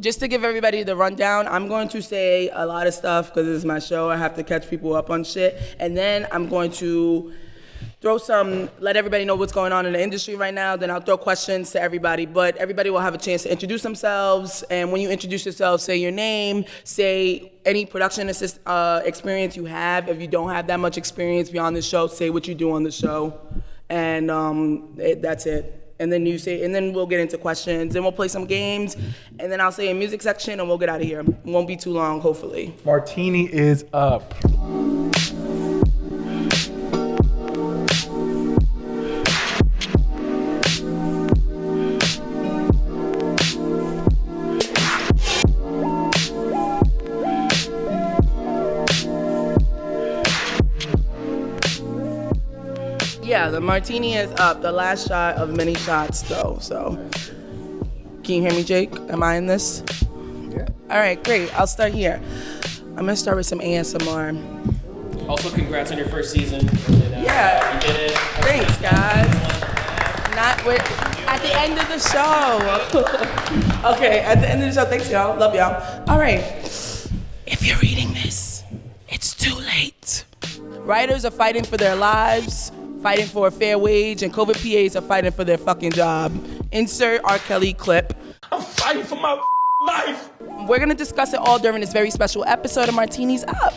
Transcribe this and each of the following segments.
Just to give everybody the rundown, I'm going to say a lot of stuff because this is my show. I have to catch people up on shit. And then I'm going to let everybody know what's going on in the industry right now. Then I'll throw questions to everybody. But everybody will have a chance to introduce themselves. And when you introduce yourself, say your name, say any production experience you have. If you don't have that much experience beyond the show, say what you do on the show. And that's it. And then and then we'll get into questions, and we'll play some games, and then I'll say a music section, and we'll get out of here. It won't be too long, hopefully. Martini is up. Yeah, the martini is up. The last shot of many shots, though. So, can you hear me, Jake? Am I in this? Yeah. All right, great. I'll start here. I'm gonna start with some ASMR. Also, congrats on your first season. Yeah. You did it. Thanks, guys. At the end of the show. Okay, at the end of the show. Thanks, y'all. Love y'all. All right. If you're reading this, it's too late. Writers are fighting for their lives, fighting for a fair wage, and COVID PAs are fighting for their fucking job. Insert R. Kelly clip. I'm fighting for my life. We're gonna discuss it all during this very special episode of Martini's Up.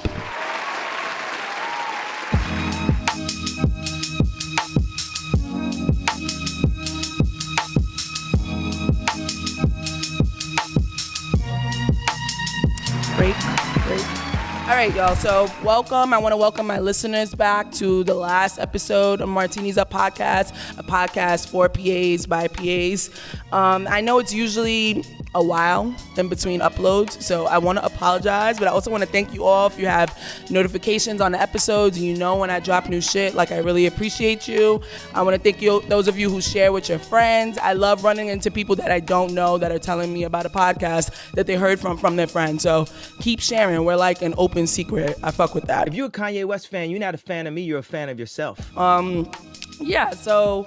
Break. All right, y'all, so welcome. I want to welcome my listeners back to the last episode of Martini's Up podcast, a podcast for PAs by PAs. I know it's usually a while in between uploads, so I want to apologize, but I also want to thank you all if you have notifications on the episodes and you know when I drop new shit. Like, I really appreciate you. I want to thank you, those of you who share with your friends. I love running into people that I don't know that are telling me about a podcast that they heard from their friends. So keep sharing. We're like an open secret. I fuck with that. If you're a Kanye West fan, you're not a fan of me, you're a fan of yourself. Yeah, so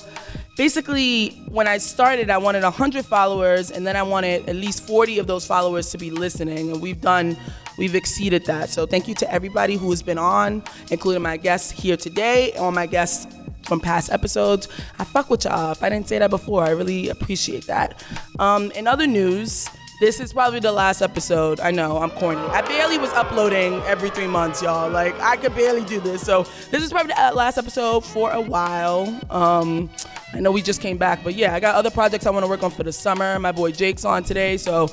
basically, when I started, I wanted 100 followers, and then I wanted at least 40 of those followers to be listening, and we've exceeded that. So thank you to everybody who has been on, including my guests here today, all my guests from past episodes. I fuck with y'all. If I didn't say that before, I really appreciate that. In other news, this is probably the last episode. I know, I'm corny. I barely was uploading every 3 months, y'all. Like, I could barely do this. So this is probably the last episode for a while. I know we just came back, but yeah, I got other projects I want to work on for the summer. My boy Jake's on today, so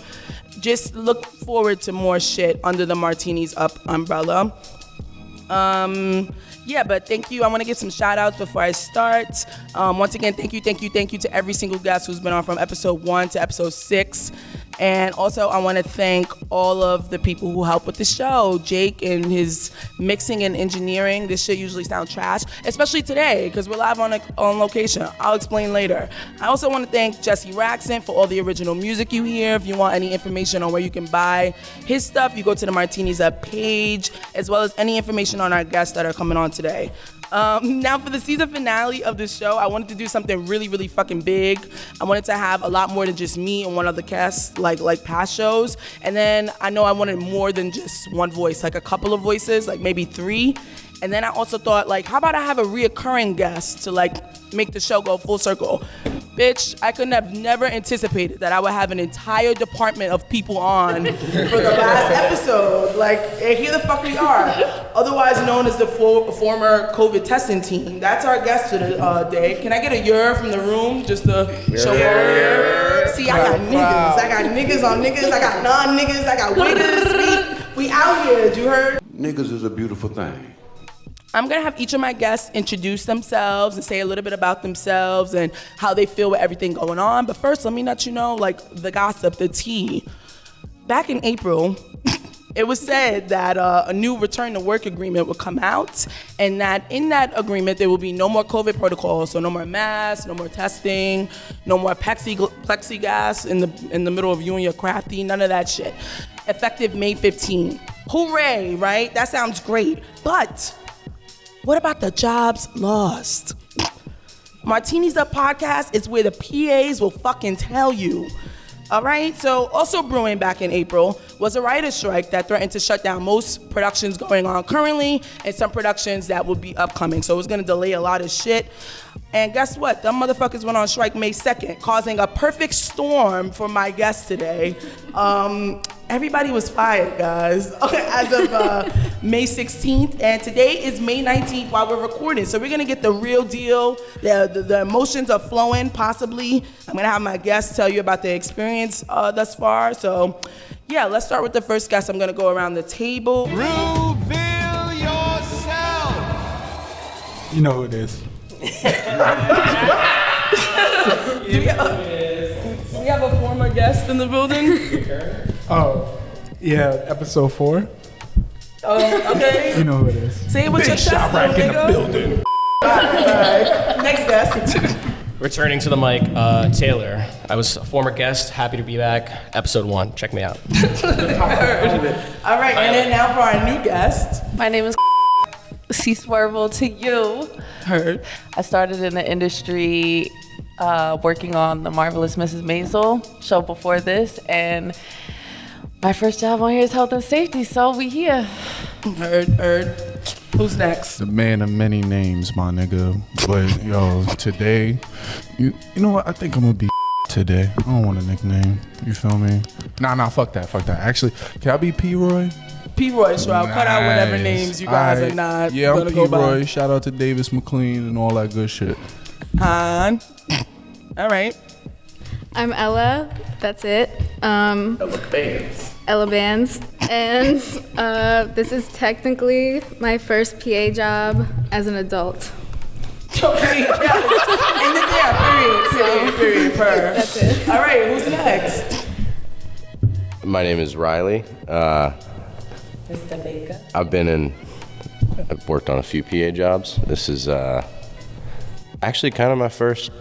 just look forward to more shit under the Martini's Up umbrella. Yeah, but thank you. I want to give some shout outs before I start. Once again, thank you to every single guest who's been on from episode 1 to episode 6. And also, I want to thank all of the people who help with the show. Jake and his mixing and engineering. This shit usually sounds trash, especially today, because we're live on location. I'll explain later. I also want to thank Jesse Raxon for all the original music you hear. If you want any information on where you can buy his stuff, you go to the Martini's Up page, as well as any information on our guests that are coming on today. Now for the season finale of this show, I wanted to do something really, really fucking big. I wanted to have a lot more than just me and one other guest, like past shows. And then I know I wanted more than just one voice, like a couple of voices, like maybe 3. And then I also thought, like, how about I have a reoccurring guest to, like, make the show go full circle? Bitch, I could have never anticipated that I would have an entire department of people on for the last episode. Like, and here the fuck we are. Otherwise known as the former COVID testing team. That's our guest for the day. Can I get a year from the room just to show her? See, I got niggas. I got niggas on niggas. I got non-niggas. I got wiggers. We out here, you heard? Niggas is a beautiful thing. I'm gonna have each of my guests introduce themselves and say a little bit about themselves and how they feel with everything going on. But first, let me let you know, like, the gossip, the tea. Back in April, it was said that a new return to work agreement would come out, and that in that agreement there will be no more COVID protocols, so no more masks, no more testing, no more plexiglass in the middle of you and your crafty, none of that shit. Effective May 15. Hooray, right? That sounds great. But what about the jobs lost? Martini's Up podcast is where the PAs will fucking tell you. All right, so also brewing back in April was a writer's strike that threatened to shut down most productions going on currently and some productions that will be upcoming. So it was gonna delay a lot of shit. And guess what? Them motherfuckers went on strike May 2nd, causing a perfect storm for my guest today. Everybody was fired, guys, as of May 16th. And today is May 19th while we're recording. So we're gonna get the real deal. The emotions are flowing, possibly. I'm gonna have my guests tell you about their experience thus far. So yeah, let's start with the first guest. I'm gonna go around the table. Reveal yourself. You know who it is. Do we have a former guest in the building? Oh, yeah, episode 4. Oh, okay. You know who it is. Say it with your chest, little nigga. Building. All right. Next guest. Returning to the mic, Taylor. I was a former guest, happy to be back. Episode 1, check me out. All right, and then now for our new guest. My name is C Swervel to you. Heard. I started in the industry working on the Marvelous Mrs. Maisel show before this, and my first job on here is health and safety, so we here. Heard. Who's next? The man of many names, my nigga. But yo, today, you know what? I think I'm gonna be today. I don't want a nickname. You feel me? Nah, fuck that. Actually, can I be P-Roy? P-Roy, so I'll cut out whatever names you guys are not gonna I'm go by. P-Roy. Shout out to Davis McLean and all that good shit. Han. All right. I'm Ella. That's it. Ella Bands. And this is technically my first PA job as an adult. Okay, yes. And then, period. That's it. All right, who's next? My name is Riley. Mr. Baker. I've worked on a few PA jobs. This is actually kind of my first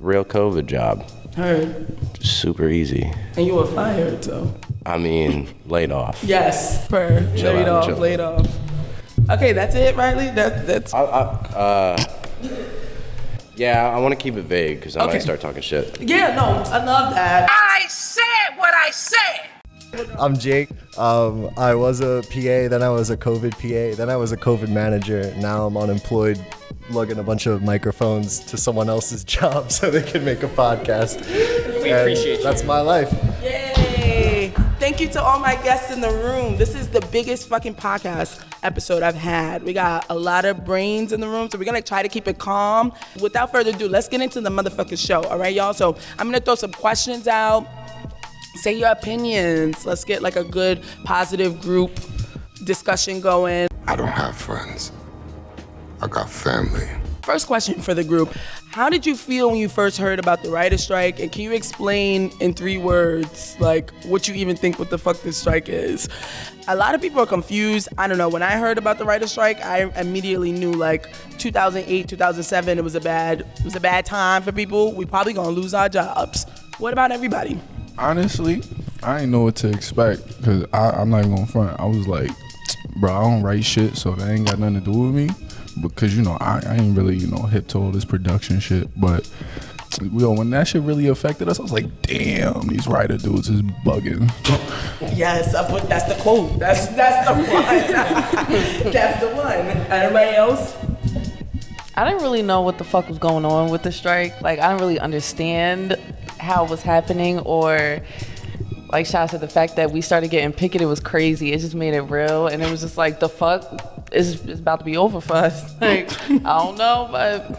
real COVID job. Heard. Super easy. And you were fired, so. I mean, laid off. Yes, Chill out. laid off. Okay, that's it, Riley? That's. Yeah, I want to keep it vague because I Okay. might start talking shit. Yeah, no, I love that. I said what I said. I'm Jake. I was a PA, then I was a COVID PA, then I was a COVID manager. Now I'm unemployed, lugging a bunch of microphones to someone else's job so they can make a podcast. We appreciate you. That's my life. Yay! Thank you to all my guests in the room. This is the biggest fucking podcast episode I've had. We got a lot of brains in the room, so we're gonna try to keep it calm. Without further ado, let's get into the motherfucking show, all right, y'all? So I'm gonna throw some questions out. Say your opinions. Let's get like a good, positive group discussion going. I don't have friends. I got family. First question for the group. How did you feel when you first heard about the writer's strike? And can you explain in 3 words, like, what you even think what the fuck this strike is? A lot of people are confused. I don't know. When I heard about the writer's strike, I immediately knew, like, 2008, 2007, it was a bad time for people. We probably gonna lose our jobs. What about everybody? Honestly, I didn't know what to expect because I'm not even gonna front. I was like, bro, I don't write shit, so that ain't got nothing to do with me. Because, you know, I ain't really, hip to all this production shit. But, when that shit really affected us, I was like, damn, these writer dudes is bugging. Yes, that's the quote. That's the one. That's the one. Everybody else? I didn't really know what the fuck was going on with the strike. Like, I didn't really understand how it was happening, or like Sha said, the fact that we started getting picketed was crazy. It just made it real, and it was just like, the fuck is about to be over for us. Like, I don't know, but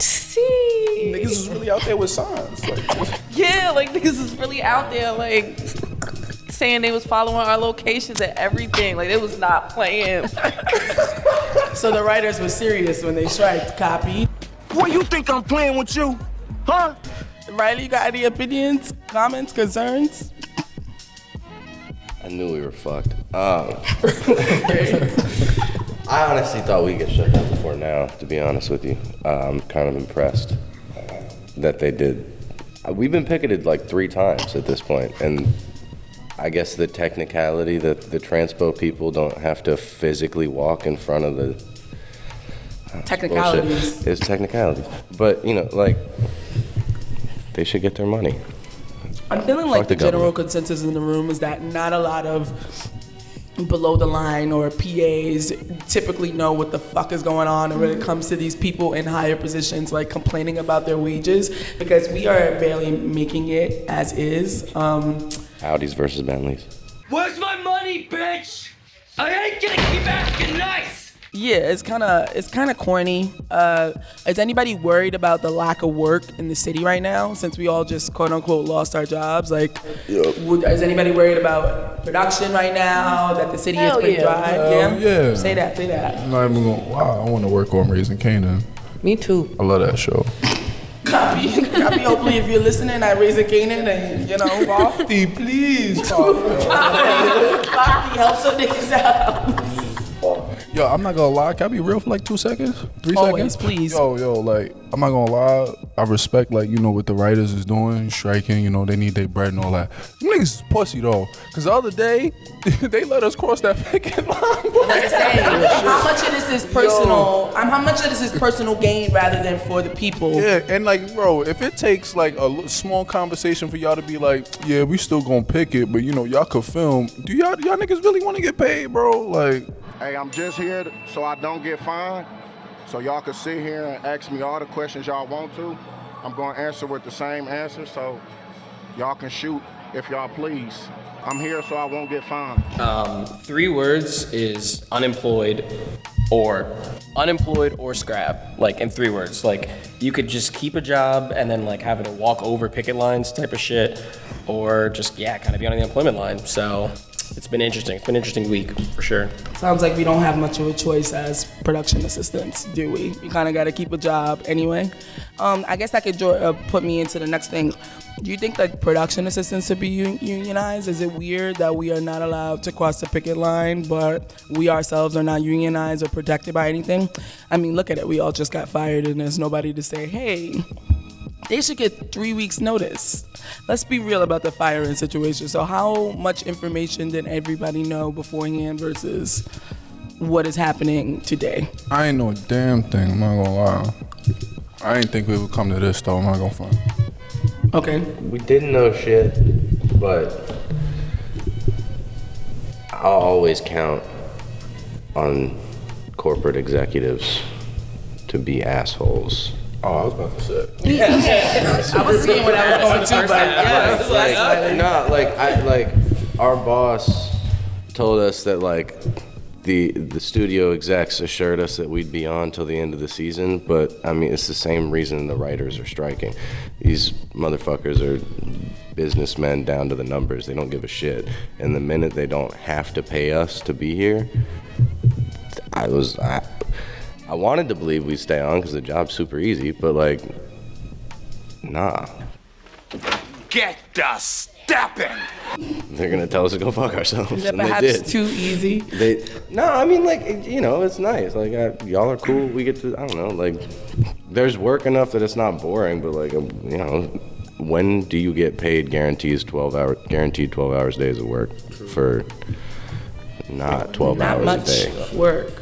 see, Niggas is really out there with signs. yeah, like niggas is really out there, like saying they was following our locations and everything. Like, they was not playing. So the writers were serious when they striked. Copy. Boy, you think I'm playing with you? Huh? Riley, you got any opinions, comments, concerns? I knew we were fucked. I honestly thought we'd get shut down before now, to be honest with you. I'm kind of impressed that they did. We've been picketed like 3 times at this point, and I guess the technicality that the transpo people don't have to physically walk in front of the Technicalities. It's technicalities. But, like, they should get their money. I'm feeling like the government. general consensus in the room is that not a lot of below the line or PAs typically know what the fuck is going on when it comes to these people in higher positions like complaining about their wages, because we are barely making it as is. Audis versus Bentleys. Where's my money, bitch? I ain't gonna keep asking nice. Yeah, it's kind of corny. Is anybody worried about the lack of work in the city right now, since we all just quote unquote lost our jobs? Like, is anybody worried about production right now, that the city is pretty dry? Yeah. Say that. I'm not even gonna. Wow, I want to work on Raising Canaan. Me too. I love that show. Copy. Hopefully, if you're listening, I Raising Canaan, and Bafti, please. Bafti, help some niggas out. Yo, I'm not gonna lie. Can I be real for like 2 seconds? 3 Always, seconds? please. Yo, like, I'm not gonna lie. I respect, like, what the writers is doing, striking, they need their bread and all that. Them niggas is pussy, though. Because the other day, they let us cross that picket line. Like I say, how much of this is personal? How much of this is personal gain rather than for the people? Yeah, and like, bro, if it takes like a small conversation for y'all to be like, yeah, we still gonna pick it, but y'all could film. Do y'all niggas really want to get paid, bro? Like, hey, I'm just here so I don't get fined. So y'all can sit here and ask me all the questions y'all want to. I'm gonna answer with the same answer, so y'all can shoot if y'all please. I'm here so I won't get fined. 3 words is unemployed or scrap. Like, in 3 words. Like, you could just keep a job and then like having to walk over picket lines type of shit, or just kind of be on the unemployment line. So it's been interesting. It's been an interesting week for sure. Sounds like we don't have much of a choice as production assistants, do we? We kind of got to keep a job anyway. I guess that could put me into the next thing. Do you think that production assistants should be unionized? Is it weird that we are not allowed to cross the picket line, but we ourselves are not unionized or protected by anything? I mean, look at it. We all just got fired and there's nobody to say, hey, they should get 3 weeks notice. Let's be real about the firing situation. So how much information did everybody know beforehand versus what is happening today? I ain't know a damn thing, I'm not gonna lie. I didn't think we would come to this though, I'm not gonna front. Okay. We didn't know shit, but I'll always count on corporate executives to be assholes. Oh, I was about to say. I was seeing what I was going to, but our boss told us that like the studio execs assured us that we'd be on till the end of the season, but I mean it's the same reason the writers are striking. These motherfuckers are businessmen down to the numbers. They don't give a shit. And the minute they don't have to pay us to be here, I wanted to believe we'd stay on because the job's super easy, but like, nah. Get the stepping. They're gonna tell us to go fuck ourselves. Is that and they perhaps did. too easy? No, I mean, like, it's nice. Like, y'all are cool. We get to, I don't know, like, there's work enough that it's not boring, but like, when do you get paid guaranteed 12 hours days of work for not 12 Not hours much a day? work.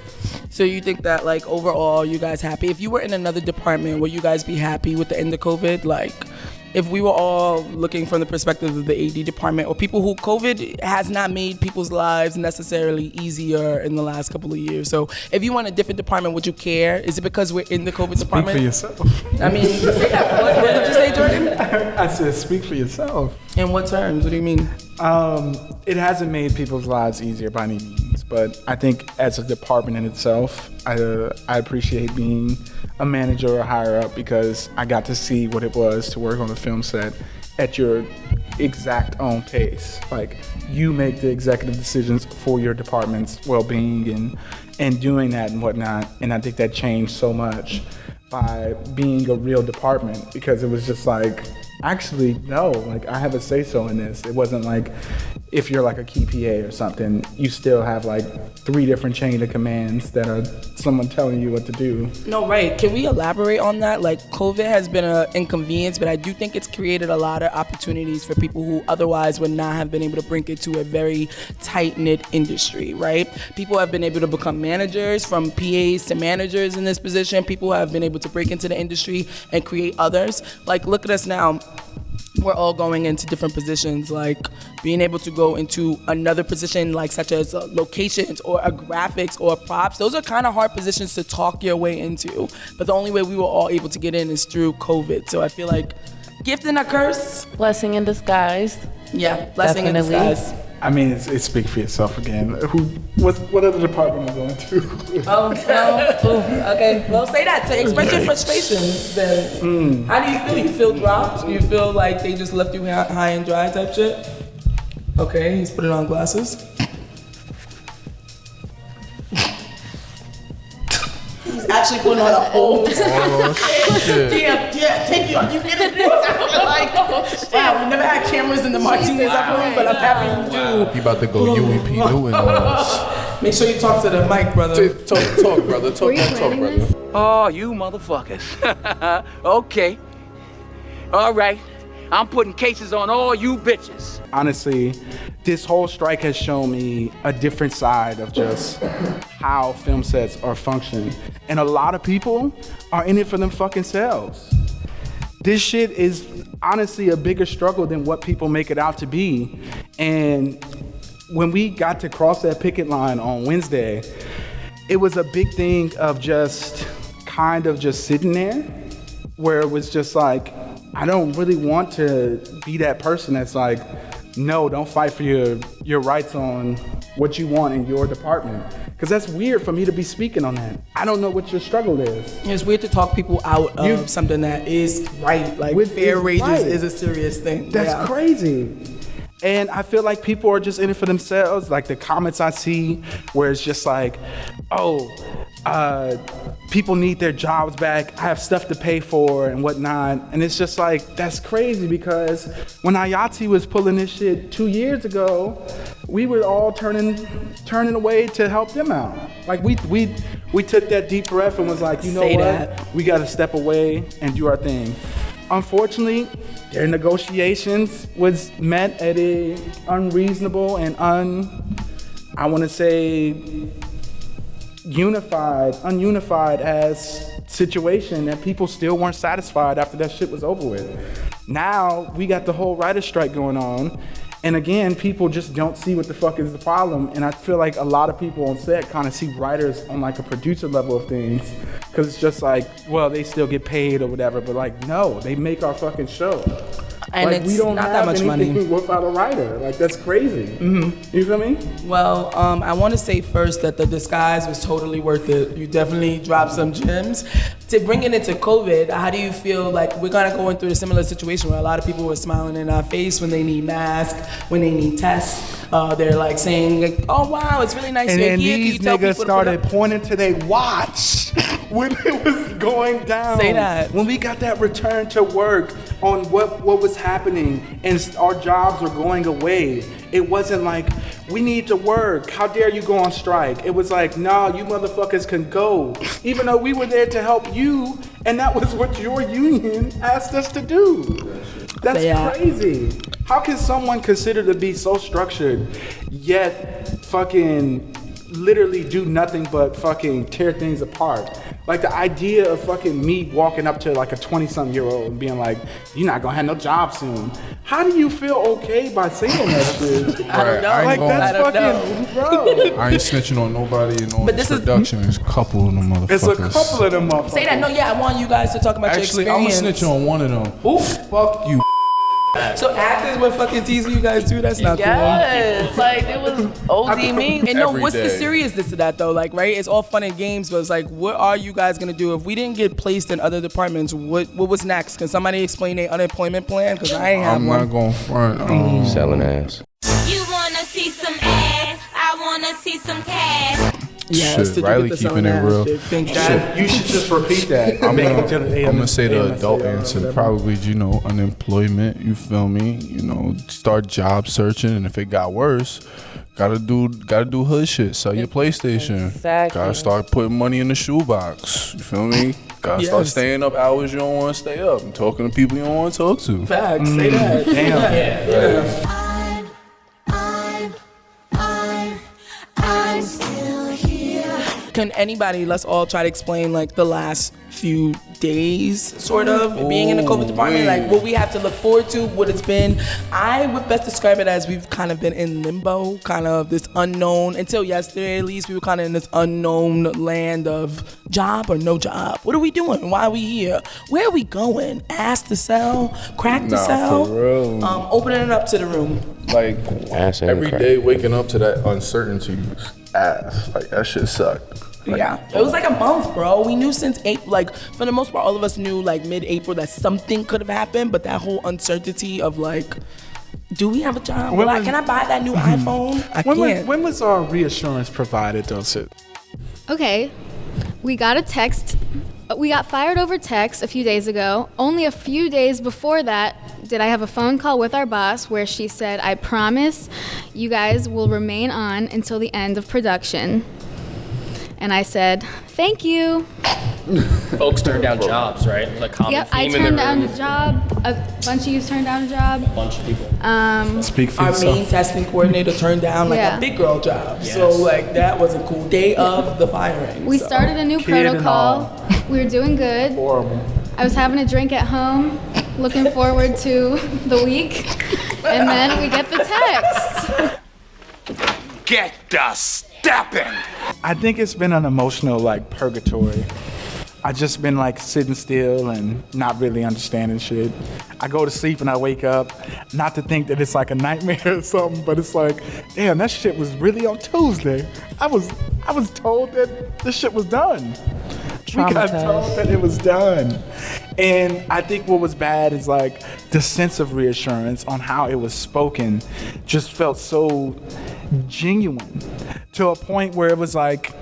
So you think that like overall you guys happy? If you were in another department, would you guys be happy with the end of COVID? Like, if we were all looking from the perspective of the AD department or people who COVID has not made people's lives necessarily easier in the last couple of years. So if you want a different department, would you care? Is it because we're in the COVID department? Speak for yourself. I mean, what did you say, Jordan? I said speak for yourself. In what terms? What do you mean? It hasn't made people's lives easier by any means, but I think as a department in itself, I appreciate being a manager or higher up because I got to see what it was to work on a film set at your exact own pace. Like, you make the executive decisions for your department's well-being and doing that and whatnot, and I think that changed so much by being a real department because it was just like, actually, no, like I have a say-so in this. It wasn't like if you're like a key PA or something, you still have like 3 different chain of commands that are someone telling you what to do. No, right. Can we elaborate on that? Like, COVID has been an inconvenience, but I do think it's created a lot of opportunities for people who otherwise would not have been able to bring it to a very tight-knit industry, right? People have been able to become managers, from PAs to managers in this position. People have been able to break into the industry and create others. Like, look at us now. we're all going into different positions, like being able to go into another position, like such as locations or a graphics or props. Those are kind of hard positions to talk your way into. But the only way we were all able to get in is through COVID. So I feel like gift and a curse. Blessing in disguise. Yeah, blessing Definitely. in disguise. I mean, it speaks for yourself again. What other department am I going to? Okay. Well, say that. So express your frustrations then. How do you feel? You feel dropped? You feel like they just left you high and dry type shit? Okay, he's putting on glasses. He's actually putting on a whole Damn, thank you. Are you getting this? I feel like, wow, we never had cameras in the Martini's upper room, but I'm happy we do. He about to go UEP Newton on us. Make sure you talk to the mic, brother. Talk, brother. Talk, brother. Oh, you motherfuckers. Okay. All right. I'm putting cases on all you bitches. Honestly, this whole strike has shown me a different side of just how film sets are functioning. And a lot of people are in it for them fucking selves. This shit is honestly a bigger struggle than what people make it out to be. And when we got to cross that picket line on Wednesday, it was a big thing of just kind of just sitting there where it was just like, I don't really want to be that person that's like, no, don't fight for your rights on what you want in your department. Because that's weird for me to be speaking on that. I don't know what your struggle is. It's weird to talk people out of something that is right. Like fair wages is a serious thing. That's crazy. And I feel like people are just in it for themselves. Like the comments I see where it's just like, oh, people need their jobs back. I have stuff to pay for and whatnot. And it's just like, that's crazy because when Ayati was pulling this shit 2 years ago, we were all turning away to help them out. Like we took that deep breath and was like, you know what? We got to step away and do our thing. Unfortunately, their negotiations was met at a unreasonable and ununified as situation that people still weren't satisfied after that shit was over with. Now we got the whole writer's strike going on. And again, people just don't see what the fuck is the problem. And I feel like a lot of people on set kind of see writers on like a producer level of things. Cause it's just like, well, they still get paid or whatever. But like, no, they make our fucking show. And like, it's we don't not have that much money without a writer. Like, that's crazy. Mm-hmm. You feel me? Well, I want to say first that the disguise was totally worth it. You definitely dropped some gems. To bring it into COVID, how do you feel like we're kind of going through a similar situation where a lot of people were smiling in our face when they need masks, when they need tests. They're like saying, like, oh, wow, it's really nice and you're then here. these niggas started pointing to their watch when it was going down. Say that. When we got that return to work on what was happening and our jobs were going away, it wasn't like, we need to work. How dare you go on strike? It was like, nah, you motherfuckers can go. Even though we were there to help you, and that was what your union asked us to do. That's crazy. How can someone consider to be so structured, yet fucking literally do nothing but fucking tear things apart? Like the idea of fucking me walking up to like a 20-something-year-old and being like, you're not gonna have no job soon. How do you feel okay by saying that shit? I don't know. Like that's fucking, bro. I ain't snitching on nobody and on this production. It's a couple of them motherfuckers. It's a couple of them motherfuckers. Say that. No, yeah, I want you guys to talk about your experience. Actually, I'm gonna snitch on one of them. Who? Fuck you. So actors were fucking teasing you guys too? That's not cool. Yes, like it was OD me. And no, Every what's the day. seriousness of that though? Like, right? It's all fun and games, but it's like, what are you guys gonna do if we didn't get placed in other departments? What was next? Can somebody explain their unemployment plan? Because I ain't have I'm one. not going front. Selling ass. You wanna see some ass? I wanna see some cash. Yes, Shit, Riley keeping it real. Think that. You should just repeat that. I'm gonna say the adult answer. Probably, unemployment. You feel me? Start job searching, and if it got worse, gotta do hood shit. Sell your PlayStation. Exactly. Gotta start putting money in the shoebox. You feel me? Gotta start staying up hours you don't want to stay up and talking to people you don't want to talk to. Facts. Say that. Damn. Can anybody, let's all try to explain like the last few days, sort of, being in the COVID department. Like, what we have to look forward to, what it's been. I would best describe it as we've kind of been in limbo, kind of this unknown, until yesterday at least, we were kind of in this unknown land of job or no job. What are we doing? Why are we here? Where are we going? Ask to sell? Crack to sell? For real. Opening it up to the room. Like, Ass and every crack. day waking up to that uncertainty was ass. Like, that shit sucked. Like, Yeah, it was like a month, bro. We knew since April, like for the most part, all of us knew like mid-April that something could have happened, but that whole uncertainty of like, do we have a job? Can I buy that new iPhone? I can't. When was our reassurance provided, though, Sid? Okay, we got a text. We got fired over text a few days ago. Only a few days before that did I have a phone call with our boss where she said, I promise you guys will remain on until the end of production. And I said, thank you. Folks turn down jobs, right? Like common Yep, I theme in turned the down room. a job. A bunch of you turned down a job. A bunch of people. Speak for Our yourself. main testing coordinator turned down like Yeah. a big girl job. Yes. So like that was a cool day of the firing. We so. started a new Kid and protocol. We were doing good. Horrible. I was having a drink at home, looking forward to the week. And then we get the text. Get the stepping. I think it's been an emotional like purgatory. I just been like sitting still and not really understanding shit. I go to sleep and I wake up, not to think that it's like a nightmare or something, but it's like, damn, that shit was really on Tuesday. I was told that this shit was done. We got told that it was done. And I think what was bad is like the sense of reassurance on how it was spoken just felt so genuine to a point where it was like,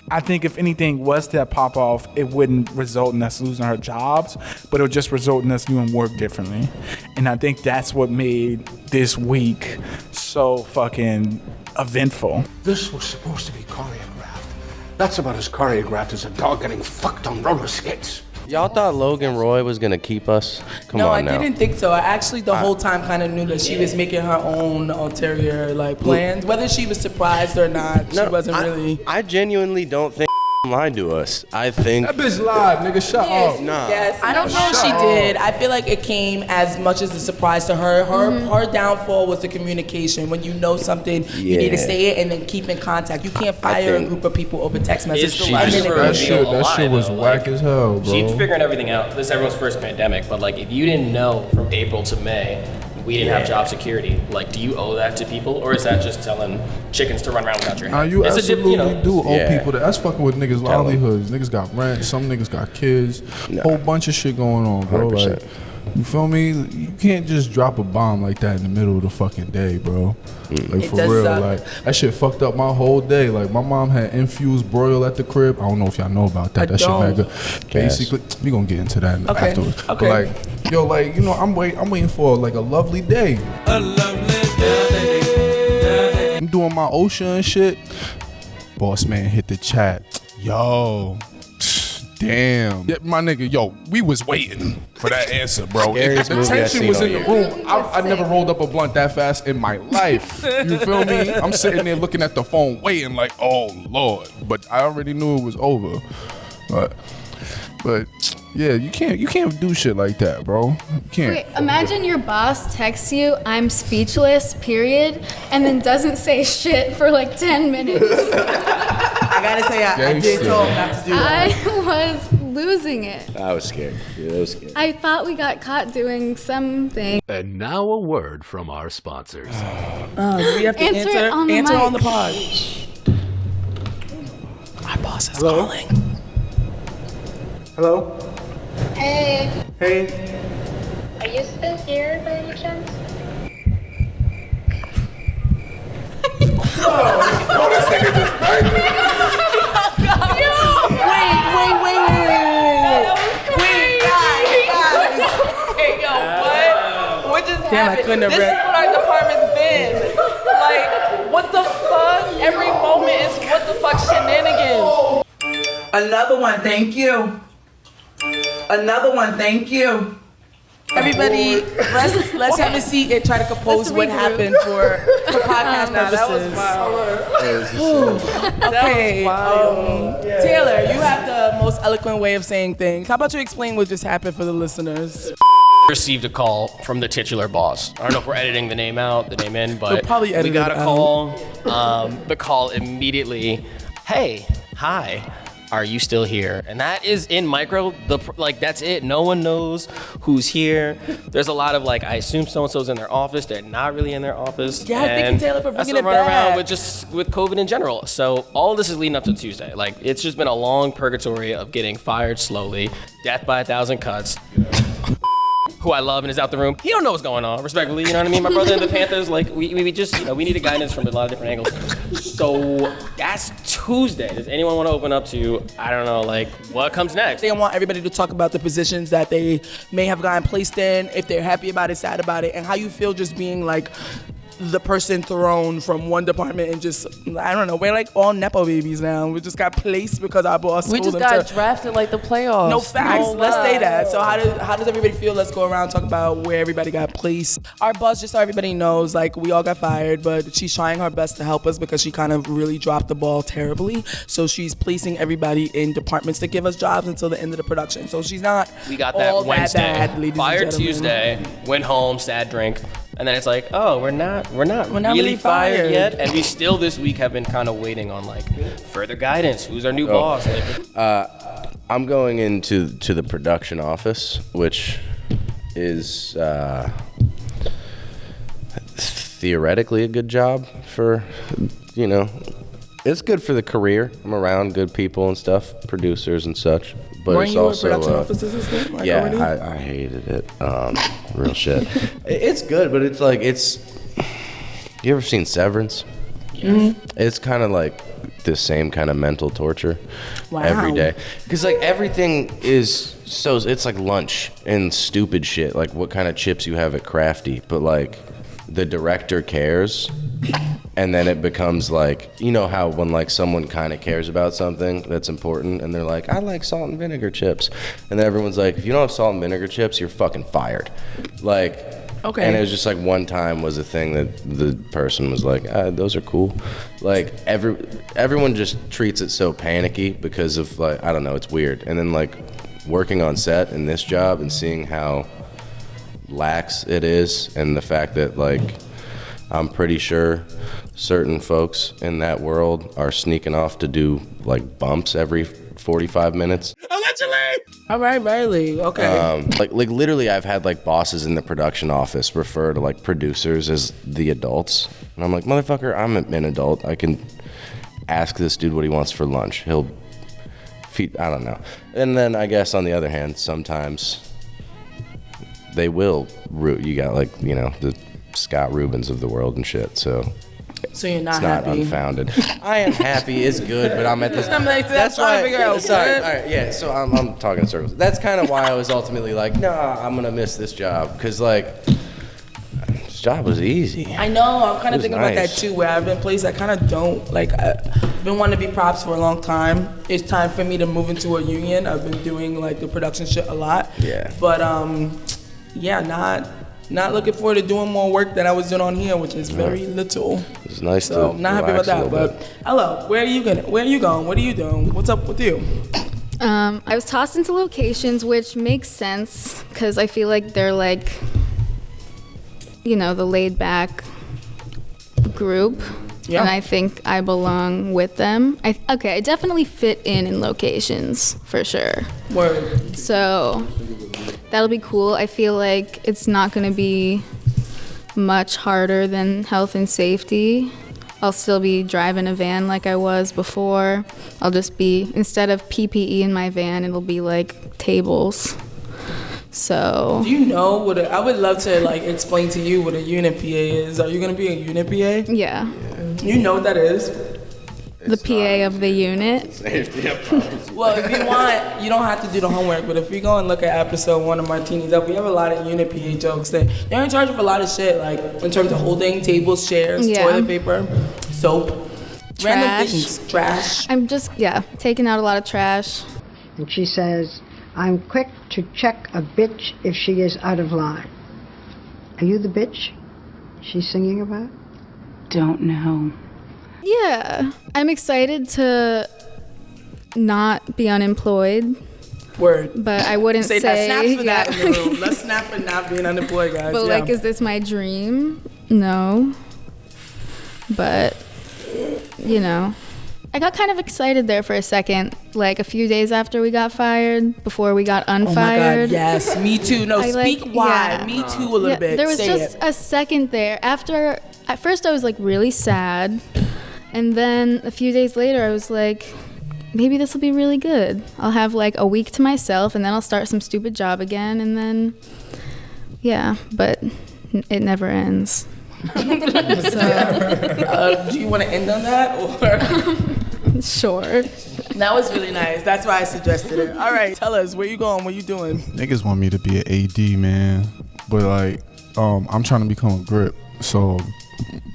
I think if anything was to pop off, it wouldn't result in us losing our jobs, but it would just result in us doing work differently. And I think that's what made this week so fucking eventful. This was supposed to be choreographed. That's about as choreographed as a dog getting fucked on roller skates. Y'all thought Logan Roy was gonna keep us? Come No, on I now. didn't think so. I actually the whole time kind of knew that she was making her own ulterior like plans. Whether she was surprised or not, she wasn't really. I genuinely don't think lied to us. I think That bitch lied, nigga. Shut up. Nah. Yes, I don't know if she did. I feel like it came as much as a surprise to her. Her downfall was the communication. When you know something, you need to Yeah. say it and then keep in contact. You can't fire a think- group of people over text messages. Is she A minute just ago. That shit was whack as hell, bro. She's figuring everything out. This is everyone's first pandemic, but like if you didn't know from April to May, we didn't have job security. Like, do you owe that to people, or is that just telling chickens to run around without your Nah, head? you It's a absolutely do owe Yeah. people that. That's fucking with niggas' livelihoods. Niggas got rent, some niggas got kids, whole bunch of shit going on, bro. 100%. Like, you feel me? You can't just drop a bomb like that in the middle of the fucking day, bro. Like It for does real, suck. like that shit fucked up my whole day. Like my mom had infused broil at the crib. I don't know if y'all know about that. I That shit mad don't. good. Basically, we gonna get into that Okay, afterwards. okay. But like, yo, like you know, I'm waiting for like a lovely day. I'm doing my OSHA and shit. Boss man hit the chat. Yo, damn. Yeah, my nigga, yo, we was waiting for that answer, bro. Scariest The movie I tension seen was all in the year. room. I never rolled up a blunt that fast in my life. You feel me? I'm sitting there looking at the phone, waiting like, oh Lord. But I already knew it was over. But yeah, you can't do shit like that, bro. You can't. Wait, imagine your boss texts you, I'm speechless, period, and then doesn't say shit for like 10 minutes. I gotta say, I did Gangster. tell him not to do that. I was losing it. I was scared. Yeah, I was scared. I thought we got caught doing something. And now a word from our sponsors. Do we have to Answer it on the answer mic. on the pod. Our boss is calling. Hello? Hey, Hey? are you still here by any chance? Hey, yo, what? What just Damn, I happened? couldn't have This read. is what our department's been. Like, what the fuck? Every moment is what the fuck shenanigans. Another one, thank you. Another one, thank you. Everybody, let's have a seat and try to compose what happened for podcast purposes. Okay, Taylor, you have the most eloquent way of saying things. How about you explain what just happened for the listeners? Received a call from the titular boss. I don't know if we're editing the name out, the name in, but probably we got a edit it call. The call immediately, hey, hi, are you still here? And that is in micro, that's it. No one knows who's here. There's a lot of I assume so-and-so's in their office. They're not really in their office. Yeah, thank you, Taylor, for bringing it run around back. with COVID in general. So all of this is leading up to Tuesday. It's just been a long purgatory of getting fired slowly, death by 1,000 cuts. Who I love and is out the room. He don't know what's going on, respectfully, you know what I mean? My brother in the Panthers, we just, we need a guidance from a lot of different angles. So that's Tuesday. Does anyone want to open up to, I don't know, what comes next? I want everybody to talk about the positions that they may have gotten placed in, if they're happy about it, sad about it, and how you feel just being the person thrown from one department and just, I don't know, we're all Nepo babies now. We just got placed because our boss We told just them got to. drafted like the playoffs. No facts. Let's say that. So how does everybody feel? Let's go around and talk about where everybody got placed. Our boss, just so everybody knows, we all got fired, but she's trying her best to help us because she kind of really dropped the ball terribly. So she's placing everybody in departments to give us jobs until the end of the production. So she's not We got that all Wednesday. that bad, ladies Fired and gentlemen. Tuesday, went home, sad drink. And then it's oh, we're not really fired fired yet. And we still this week have been kind of waiting on further guidance. Who's our new boss? I'm going into the production office, which is theoretically a good job for, it's good for the career. I'm around good people and stuff, producers and such. But Weren't it's you also a production office assistant? Already? I hated it. Real shit. It's good, but it's. You ever seen Severance? Mm-hmm. It's kind of like the same kind of mental torture every day. Because everything is it's like lunch and stupid shit. What kind of chips you have at Crafty. But the director cares. And then it becomes how when someone kind of cares about something that's important and they're I like salt and vinegar chips. And then everyone's if you don't have salt and vinegar chips, you're fucking fired. Okay. And it was just one time was a thing that the person was those are cool. Everyone just treats it so panicky because of I don't know, it's weird. And then working on set in this job and seeing how lax it is and the fact that I'm pretty sure certain folks in that world are sneaking off to do bumps every 45 minutes. Allegedly. All right, Riley. Okay. Literally, I've had bosses in the production office refer to producers as the adults, and I'm motherfucker, I'm an adult. I can ask this dude what he wants for lunch. He'll feed. I don't know. And then I guess on the other hand, sometimes they will root. You got the Scott Rubins of the world and shit. So you're not it's happy. not unfounded. I am happy. It's good, but I'm at this. That's why I figure out. Sorry. All right. Yeah. So I'm talking in circles. That's kind of why I was ultimately nah, I'm gonna miss this job because this job was easy. I know. I'm kind of thinking about that nice. too. Where I've been placed, I kind of don't I've been wanting to be props for a long time. It's time for me to move into a union. I've been doing the production shit a lot. Yeah. But not looking forward to doing more work that I was doing on here, which is very little. It's nice So to not happy about relax a that. little But hello, where are you going? What are you doing? What's up with you? I was tossed into locations, which makes sense because I feel they're the laid back group. Yeah. And I think I belong with them. I definitely fit in locations for sure. Word. So that'll be cool. I feel it's not going to be much harder than health and safety. I'll still be driving a van like I was before. I'll just be, instead of PPE in my van, it'll be tables. So. Do you know what I would love to explain to you what a unit PA is. Are you gonna be a unit PA? Yeah. You know what that is? The PA of the unit. Well, if you want, you don't have to do the homework, but if you go and look at episode 1 of Martini's Up, we have a lot of unit PA jokes. They're in charge of a lot of shit, in terms of holding tables, chairs, toilet paper, soap, random things, trash. I'm just, taking out a lot of trash. And she says, I'm quick to check a bitch if she is out of line. Are you the bitch she's singing about? Don't know. Yeah, I'm excited to not be unemployed. Word. But I wouldn't say that. Snaps for that in the room. Let's snap for not being unemployed, guys. But like, is this my dream? No. But, you know, I got kind of excited there for a second, like a few days after we got fired, before we got unfired. Oh my God, yes, me too. No, speak why. Yeah. Me too a little bit. There was Say just a second there. After, at first I was like really sad. And then a few days later I was like, maybe this will be really good. I'll have like a week to myself and then I'll start some stupid job again. And then, yeah, but it never ends. Do you want to end on that or? Sure. That was really nice. That's why I suggested it. All right, tell us, where you going? What you doing? Niggas want me to be an AD, man. But like, I'm trying to become a grip. So,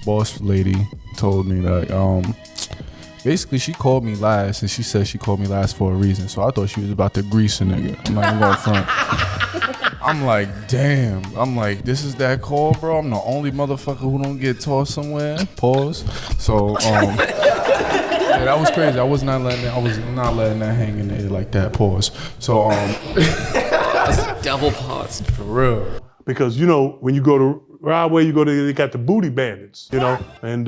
boss lady told me that, basically she called me last, and she said she called me last for a reason. So I thought she was about to grease a nigga. I'm not even going front. I'm like, damn. I'm like, this is that call, bro. I'm the only motherfucker who don't get tossed somewhere. Pause. So, yeah, that was crazy. I was not letting that hang in there like that. Pause. So, that's double pause for real. Because you know when you go to Broadway, they got the booty bandits, you know, and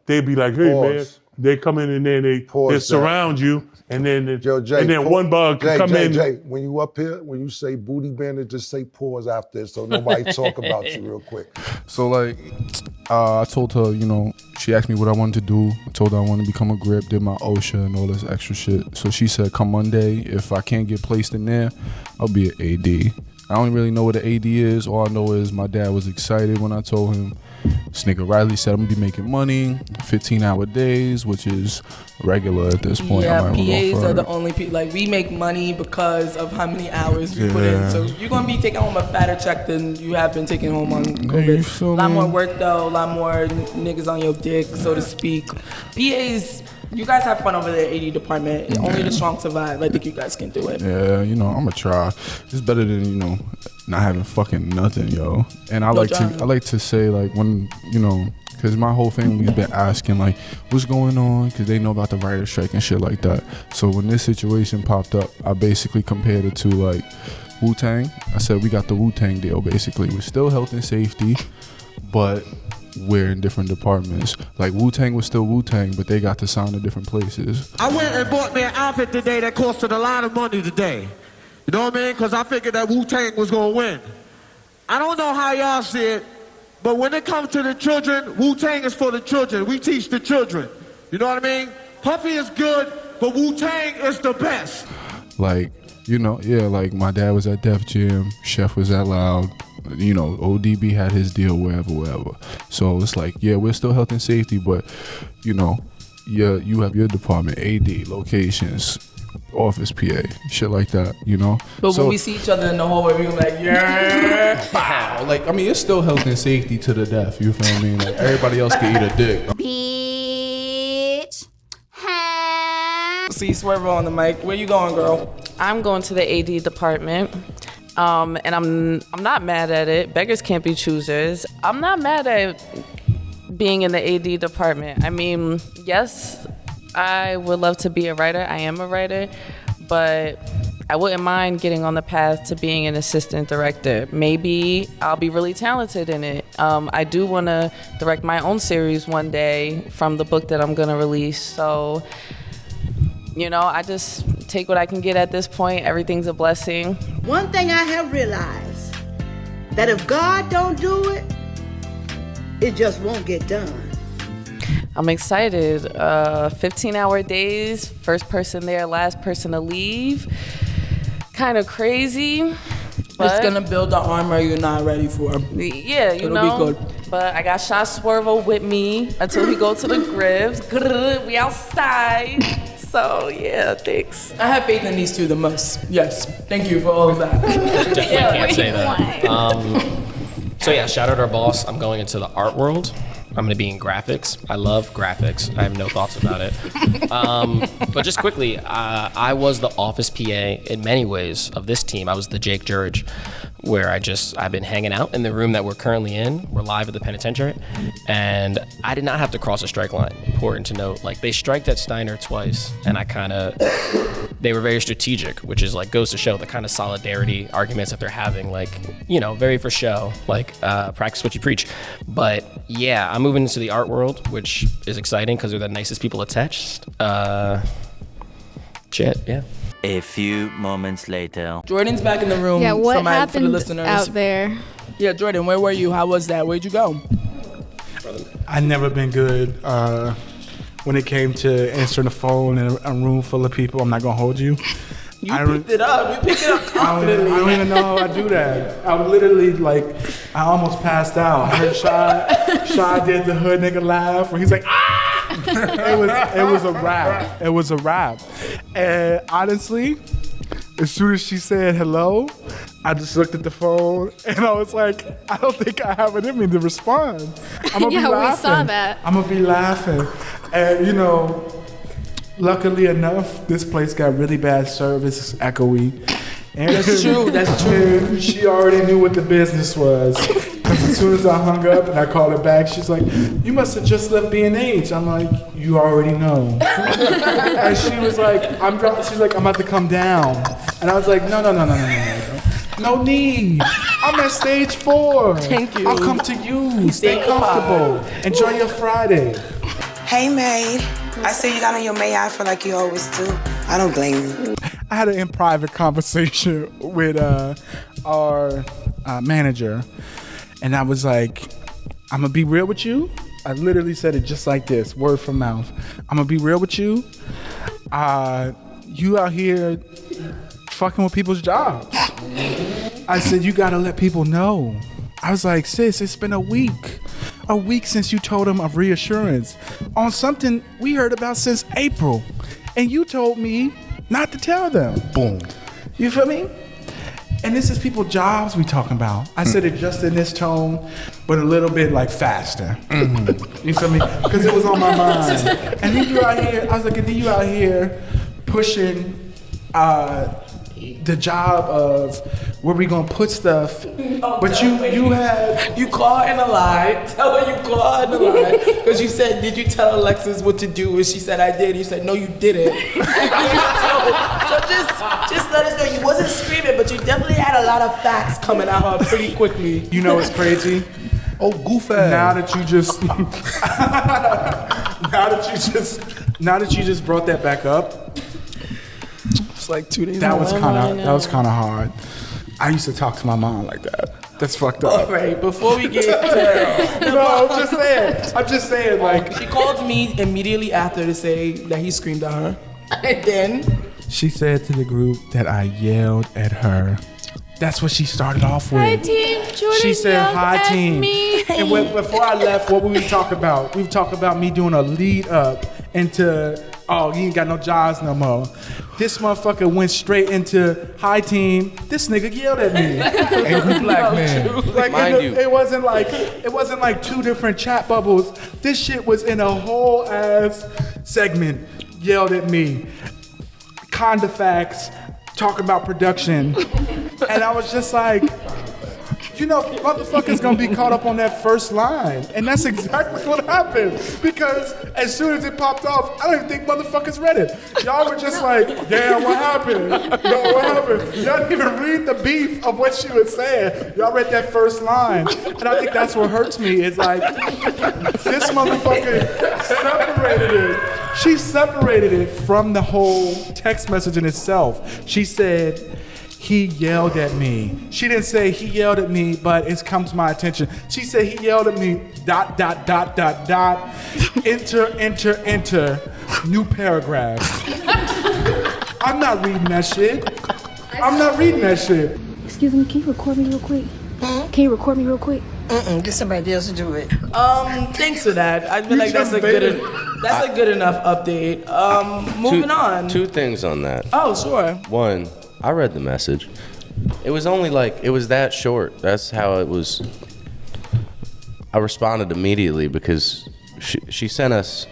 they'd be like, hey man, they come in and then they surround you, and then one bug can come in. Jay, when you up here, when you say booty bandit, just say pause after so nobody talk about you real quick. So like, I told her, you know, she asked me what I wanted to do. I told her I wanted to become a grip, did my OSHA and all this extra shit. So she said, come Monday, if I can't get placed in there, I'll be an AD. I don't really know what an AD is. All I know is my dad was excited when I told him. This nigga Riley said I'm gonna be making money, 15-hour days, which is regular at this point. Yeah, PAs are the only people. Like, we make money because of how many hours we put in. So you're gonna be taking home a fatter check than you have been taking home on COVID. A lot more work though, a lot more niggas on your dick, so to speak. PAs, you guys have fun over there, AD department. Only the strong survive. I think you guys can do it. Yeah, you know, I'm gonna try. It's better than, you know, not having fucking nothing, yo. And I like to say, like, when, you know, because my whole family's been asking, like, what's going on? Because they know about the writer's strike and shit like that. So when this situation popped up, I basically compared it to, like, Wu-Tang. I said, we got the Wu-Tang deal, basically. We're still health and safety, but we're in different departments. Like, Wu-Tang was still Wu-Tang, but they got to sign to different places. I went and bought me an outfit today that costed a lot of money today. You know what I mean? Because I figured that Wu-Tang was going to win. I don't know how y'all see it, but when it comes to the children, Wu-Tang is for the children. We teach the children. You know what I mean? Puffy is good, but Wu-Tang is the best. Like, you know, yeah, like my dad was at Def Jam, Chef was at Loud, you know, ODB had his deal wherever. So it's like, yeah, we're still health and safety, but, you know, yeah, you have your department, AD, locations, office PA, shit like that, you know? But when we see each other in the hallway, we're like, yeah. Wow. Like, I mean, it's still health and safety to the death, you feel me? Like, everybody else can eat a dick. Bitch. See Swervo on the mic. Where you going, girl? I'm going to the AD department. And I'm not mad at it. Beggars can't be choosers. I'm not mad at being in the AD department. I mean, yes, I would love to be a writer. I am a writer, but I wouldn't mind getting on the path to being an assistant director. Maybe I'll be really talented in it. I do want to direct my own series one day from the book that I'm going to release. So, you know, I just take what I can get at this point. Everything's a blessing. One thing I have realized, that if God don't do it, it just won't get done. I'm excited. 15-hour days, first person there, last person to leave. Kind of crazy. But It's gonna build the armor you're not ready for. Yeah, you It'll know. be good. But I got Shot Swervo with me until we go to the Grips. We outside. So yeah, thanks. I have faith in these two the most. Yes, thank you for all of that. Definitely can't say that. So yeah, shout out our boss. I'm going into the art world. I'm gonna be in graphics. I love graphics. I have no thoughts about it. But just quickly, I was the office PA in many ways of this team. I was the Jake Jurge, where I've been hanging out in the room that we're currently in. We're live at the penitentiary, and I did not have to cross a strike line. Important to note, like they striked at Steiner twice, and they were very strategic, which is like goes to show the kind of solidarity arguments that they're having, like, you know, very for show, like practice what you preach. But yeah, I'm moving into the art world, which is exciting because they're the nicest people attached. Yeah. A few moments later. Jordan's back in the room. Yeah, what Somebody, happened for the listeners out there? Yeah, Jordan, where were you? How was that? Where'd you go? I never been good when it came to answering the phone in a room full of people. I'm not gonna hold you. You picked it up. You picked it up confidently. I don't even know how I do that. I was literally like, I almost passed out. I heard Shy did the hood nigga laugh where he's like, ah! It was a wrap. It was a wrap. And honestly, as soon as she said hello, I just looked at the phone and I was like, I don't think I have it in me to respond. I'm gonna be laughing. We saw that. I'm gonna be laughing. And you know, luckily enough, this place got really bad service. It's echoey. And That's true. That's true. and she already knew what the business was. Because as soon as I hung up and I called her back, she's like, "You must have just left B&H." I'm like, "You already know." And she was like, she's like, "I'm about to come down." And I was like, No need. I'm at stage 4. Thank you. I'll come to you. Stay comfortable. Enjoy your Friday. Hey, Maid. I see you got on your May outfit like you always do. I don't blame you. I had an in private conversation with our manager, and I was like, "I'm gonna be real with you." I literally said it just like this, word from mouth. "I'm gonna be real with you. You out here fucking with people's jobs." I said, "You gotta let people know." I was like, "Sis, it's been a week since you told them of reassurance on something we heard about since April, and you told me not to tell them." Boom. You feel me? And this is people's jobs we talking about. I said it just in this tone, but a little bit like faster. You feel me? Because it was on my mind. And then you out here, I was like, and then you out here pushing the job of where we gonna put stuff, but you caught in a lie. Tell her you caught in a lie because you said, "Did you tell Alexis what to do?" And she said, "I did." You said, "No, you didn't." so just let us know you wasn't screaming, but you definitely had a lot of facts coming at her pretty quickly. You know what's crazy? Oh, goofy! Now that you just brought that back up. Like 2 days. That was kind of hard. I used to talk to my mom like that. That's fucked up. All right, before we get to no, I'm just saying like she called me immediately after to say that he screamed at her, and then she said to the group that I yelled at her. That's what she started off with. Hi team, Jordan. She said, "Hi team." Me. And before I left, what would we talk about? We talked about me doing a lead up into, "Oh, you ain't got no jobs no more." This motherfucker went straight into, "Hi team." This nigga yelled at me. Angry black man. Like it wasn't like 2 different chat bubbles. This shit was in a whole ass segment. Yelled at me. Conda facts, talking about production. And I was just like, you know, motherfuckers gonna be caught up on that first line. And that's exactly what happened. Because as soon as it popped off, I don't even think motherfuckers read it. Y'all were just like, "Damn, what happened? Yo, what happened?" Y'all didn't even read the beef of what she was saying. Y'all read that first line. And I think that's what hurts me, is like, this motherfucker separated it. She separated it from the whole text message in itself. She said, "He yelled at me." She didn't say, "He yelled at me, but it's come to my attention." She said, "He yelled at me, ... enter, new paragraph." I'm not reading that shit. Excuse me, can you record me real quick? Can you record me real quick? Get somebody else to do it. Thanks for that. I feel like that's a good enough update. Moving on. 2 things on that. Oh, sure. 1, I read the message. It was only like, it was that short. That's how it was. I responded immediately because she sent us.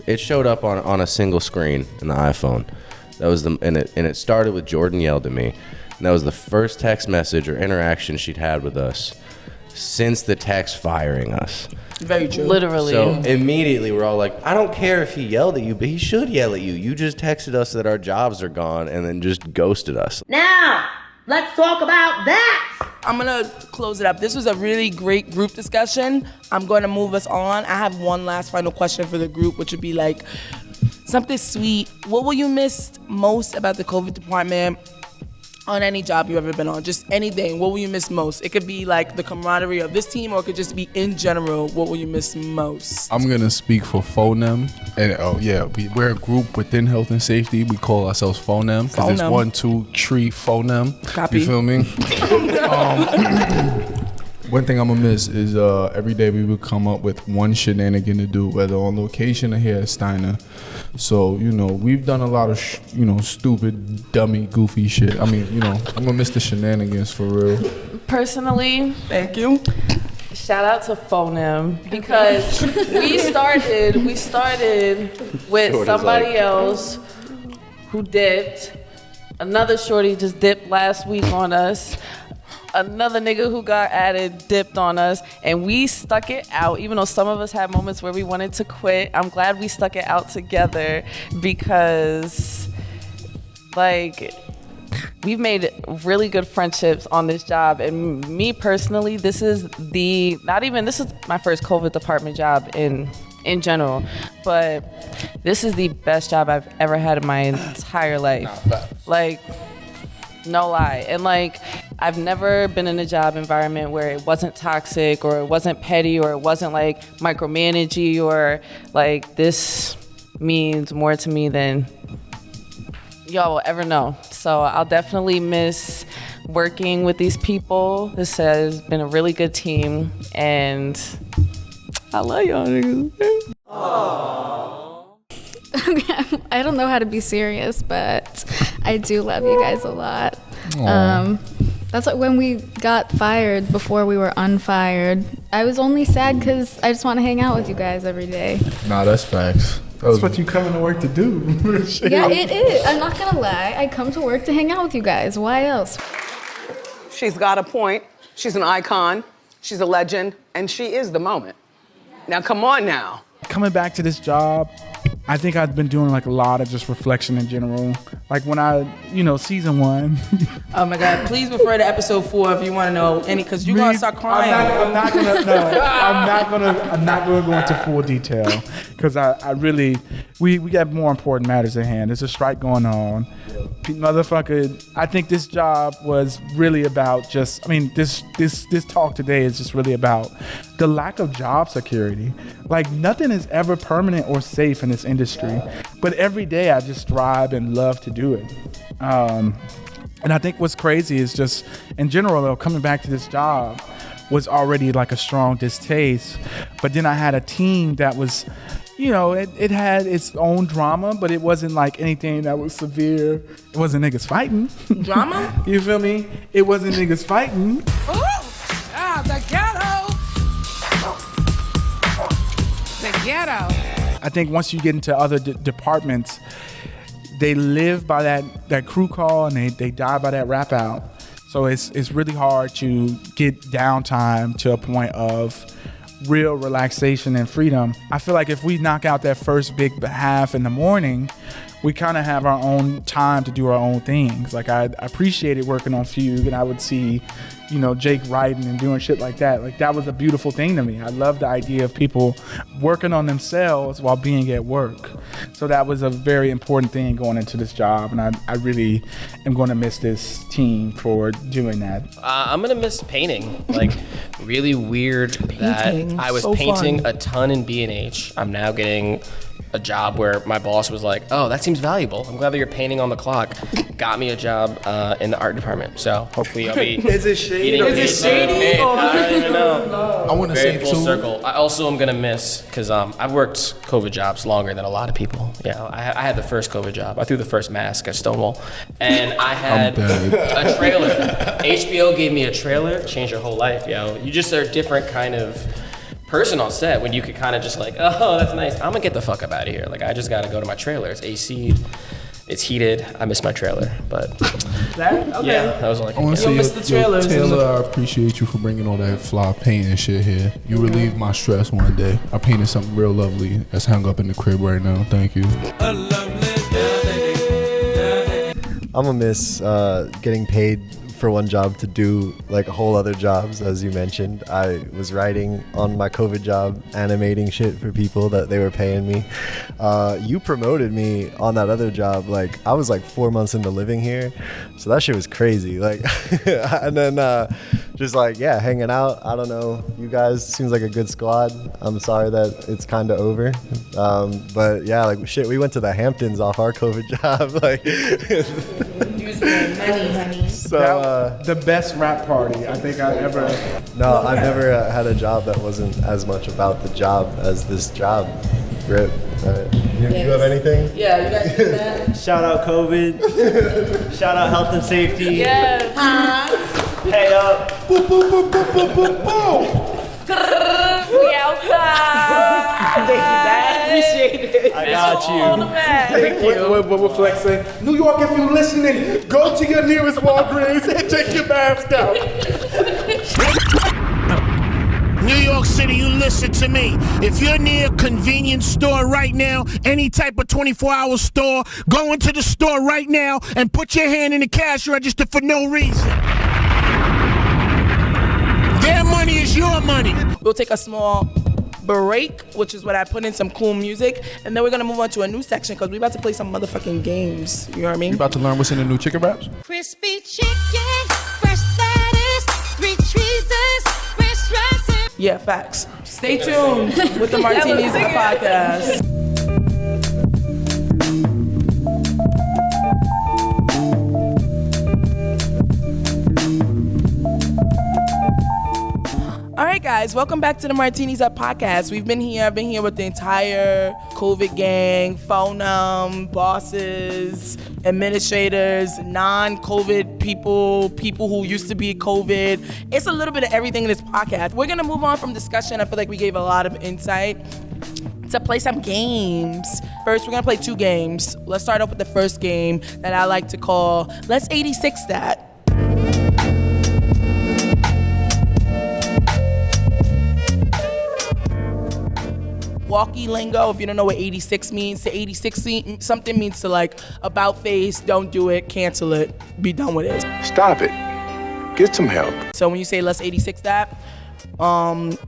It showed up on a single screen in the iPhone. That was and it started with Jordan yelled at me. And that was the first text message or interaction she'd had with us since the text firing us. Very true. Literally. So immediately we're all like, I don't care if he yelled at you, but he should yell at you. You just texted us that our jobs are gone and then just ghosted us. Now, let's talk about that. I'm gonna close it up. This was a really great group discussion. I'm gonna move us on. I have one last final question for the group, which would be like something sweet. What will you miss most about the COVID department on any job you've ever been on? Just anything. What will you miss most? It could be like the camaraderie of this team, or it could just be in general. What will you miss most? I'm gonna speak for FONEM, and we're a group within health and safety. We call ourselves FONEM because it's 1, 2, 3 FONEM. Copy. You feel me? One thing I'm gonna miss is every day we would come up with one shenanigan to do, whether on location or here at Steiner. So, we've done a lot of, stupid, dummy, goofy shit. I mean, I'm gonna miss the shenanigans for real. Personally, thank you. Shout out to FONEM because we started with somebody else who dipped. Another shorty just dipped last week on us. Another nigga who got added dipped on us, and we stuck it out. Even though some of us had moments where we wanted to quit, I'm glad we stuck it out together because, we've made really good friendships on this job. And me personally, this is my first COVID department job in general, but this is the best job I've ever had in my entire life. No lie. And I've never been in a job environment where it wasn't toxic or it wasn't petty or it wasn't micromanagey or this means more to me than y'all will ever know. So I'll definitely miss working with these people. This has been a really good team and I love y'all niggas. I don't know how to be serious, but I do love you guys a lot. That's like when we got fired before we were unfired. I was only sad because I just want to hang out with you guys every day. Nah, that's facts. That's what you come to work to do. Yeah, it is. I'm not going to lie. I come to work to hang out with you guys. Why else? She's got a point. She's an icon. She's a legend. And she is the moment. Now, come on now. Coming back to this job, I think I've been doing a lot of just reflection in general. When season 1. Oh my God! Please refer to episode 4 if you want to know any, because you're gonna start crying. I'm not gonna go into full detail because I really we got more important matters at hand. There's a strike going on. Motherfucker, I think this job was really about this talk today is just really about the lack of job security. Nothing is ever permanent or safe in this industry, but every day I just strive and love to do it. And I think what's crazy is just in general though, coming back to this job was already a strong distaste, but then I had a team that was, it had its own drama, but it wasn't anything that was severe. It wasn't niggas fighting. Drama? You feel me? It wasn't niggas fighting. The ghetto. The ghetto. I think once you get into other departments, they live by that crew call and they die by that rap out. So it's really hard to get downtime to a point of real relaxation and freedom. I feel like if we knock out that first big half in the morning, we kind of have our own time to do our own things. I appreciated working on Fugue, and I would see, Jake writing and doing shit like that. That was a beautiful thing to me. I love the idea of people working on themselves while being at work. So that was a very important thing going into this job, and I really am going to miss this team for doing that. I'm going to miss painting. Really weird that I was so painting fun. a ton in B&H. I'm now getting a job where my boss was like, oh, that seems valuable. I'm glad that you're painting on the clock. Got me a job in the art department. So hopefully I'll be Is it shady? eating shady? I don't even know. I want to Very say full too. circle. I also am going to miss, because I've worked COVID jobs longer than a lot of people. Yeah, I had the first COVID job. I threw the first mask at Stonewall. And I had a trailer. HBO gave me a trailer, changed your whole life, yo. You just are a different kind of person on set when you could kind of just like, oh, that's nice. I'm gonna get the fuck up out of here. Like, I just gotta go to my trailer. It's AC. It's heated. I miss my trailer, but that okay. Yeah, that was like. I want to say, miss the trailers. Taylor, I appreciate you for bringing all that fly paint and shit here. You relieved my stress one day. I painted something real lovely that's hung up in the crib right now. Thank you. I'm gonna miss getting paid for one job to do like a whole other jobs. As you mentioned, I was writing on my COVID job, animating shit for people that they were paying me. You promoted me on that other job. Like, I was like 4 months into living here, so that shit was crazy. Like, and then just like, yeah, hanging out. I don't know, you guys seems like a good squad. I'm sorry that it's kind of over, but yeah, like shit, we went to the Hamptons off our COVID job. Like, money, honey. So the best rap party I think I ever. No, I've never had a job that wasn't as much about the job as this job. Rip. You have anything? Yeah, you guys do that. Shout out COVID. Shout out health and safety. Yes. Pay up. Boom, boom, boom, boom, boom, boom, boom. We outside. Thank you, Dad. Appreciate it. I got you. Thank you. What Flex say? New York, if you're listening, go to your nearest Walgreens and take your mask out. New York City, you listen to me. If you're near a convenience store right now, any type of 24-hour store, go into the store right now and put your hand in the cash register for no reason. Their money is your money. We'll take a small break, which is what I put in some cool music, and then we're gonna move on to a new section because we're about to play some motherfucking games. You know what I mean? You about to learn what's in the new chicken wraps? Crispy chicken, fresh lettuce, 3 cheeses, fresh dressing. Yeah, facts. Stay tuned with the Martinis podcast. All right, guys, welcome back to the Martinis Up podcast. I've been here with the entire COVID gang, phonum, bosses, administrators, non-COVID people who used to be COVID. It's a little bit of everything in this podcast. We're gonna move on from discussion. I feel like we gave a lot of insight to play some games. First, we're gonna play 2 games. Let's start off with the first game that I like to call Let's 86 That. Walkie lingo, if you don't know what 86 means, to 86 something means to like about face, don't do it, cancel it, be done with it. Stop it. Get some help. So when you say let's 86 that,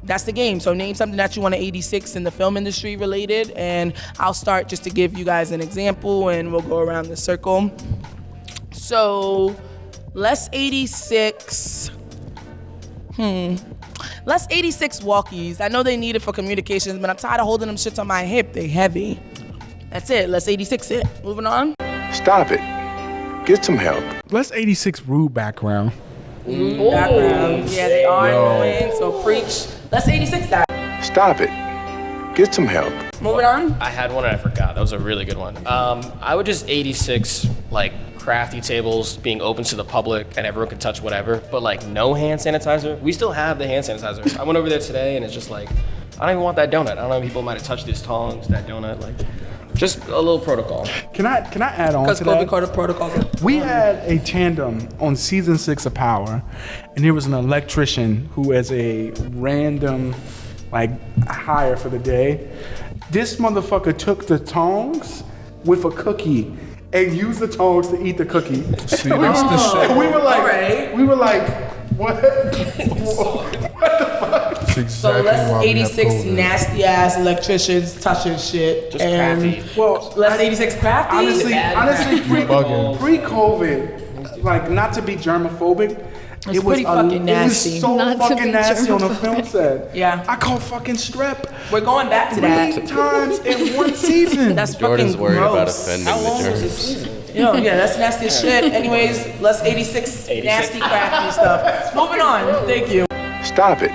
that's the game. So name something that you want to 86 in the film industry related, and I'll start just to give you guys an example, and we'll go around the circle. So let's 86. Let's 86 walkies. I know they need it for communications, but I'm tired of holding them shits on my hip. They heavy. That's it. Let's 86 it. Moving on. Stop it. Get some help. Let's 86 rude background. Background. Yeah, they are annoying, so preach. Let's 86 that. Stop it. Get some help. Moving on. I had one and I forgot. That was a really good one. I would just 86 like crafty tables being open to the public and everyone can touch whatever, but like no hand sanitizer. We still have the hand sanitizer. I went over there today and it's just like, I don't even want that donut. I don't know if people might have touched these tongs, that donut, like just a little protocol. Can I add on to that? Because COVID protocols. We had a tandem on season 6 of Power, and there was an electrician who as a random like hire for the day. This motherfucker took the tongs with a cookie and used the tongs to eat the cookie. See, that's the shit. And we were like, what? What the fuck? That's exactly So let's why we have 86 COVID. nasty ass electricians touching shit. Just and crafty. Well, let's 86 crafty. Honestly, bugging. pre-COVID, like not to be germophobic, It's pretty fucking nasty. It was so Not to fucking be nasty on a germophobic. film set. Yeah. I caught fucking strep We're going back to 3 that. times in one season. That's Jordan's fucking worried about gross. offending How the long was germs. this season? Yo, yeah, that's nasty as shit. Anyways, let's 86 nasty crafty stuff. Moving on. Thank you. Stop it.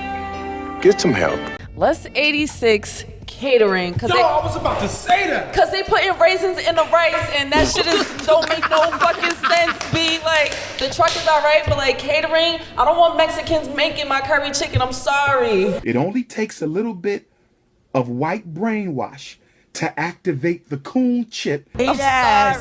Get some help. Let's 86 catering. I was about to say that. Cause they putting raisins in the rice, and that shit don't make no fucking sense. Be like, the truck is alright, but like catering, I don't want Mexicans making my curry chicken. I'm sorry. It only takes a little bit of white brainwash to activate the coon chip. Say that.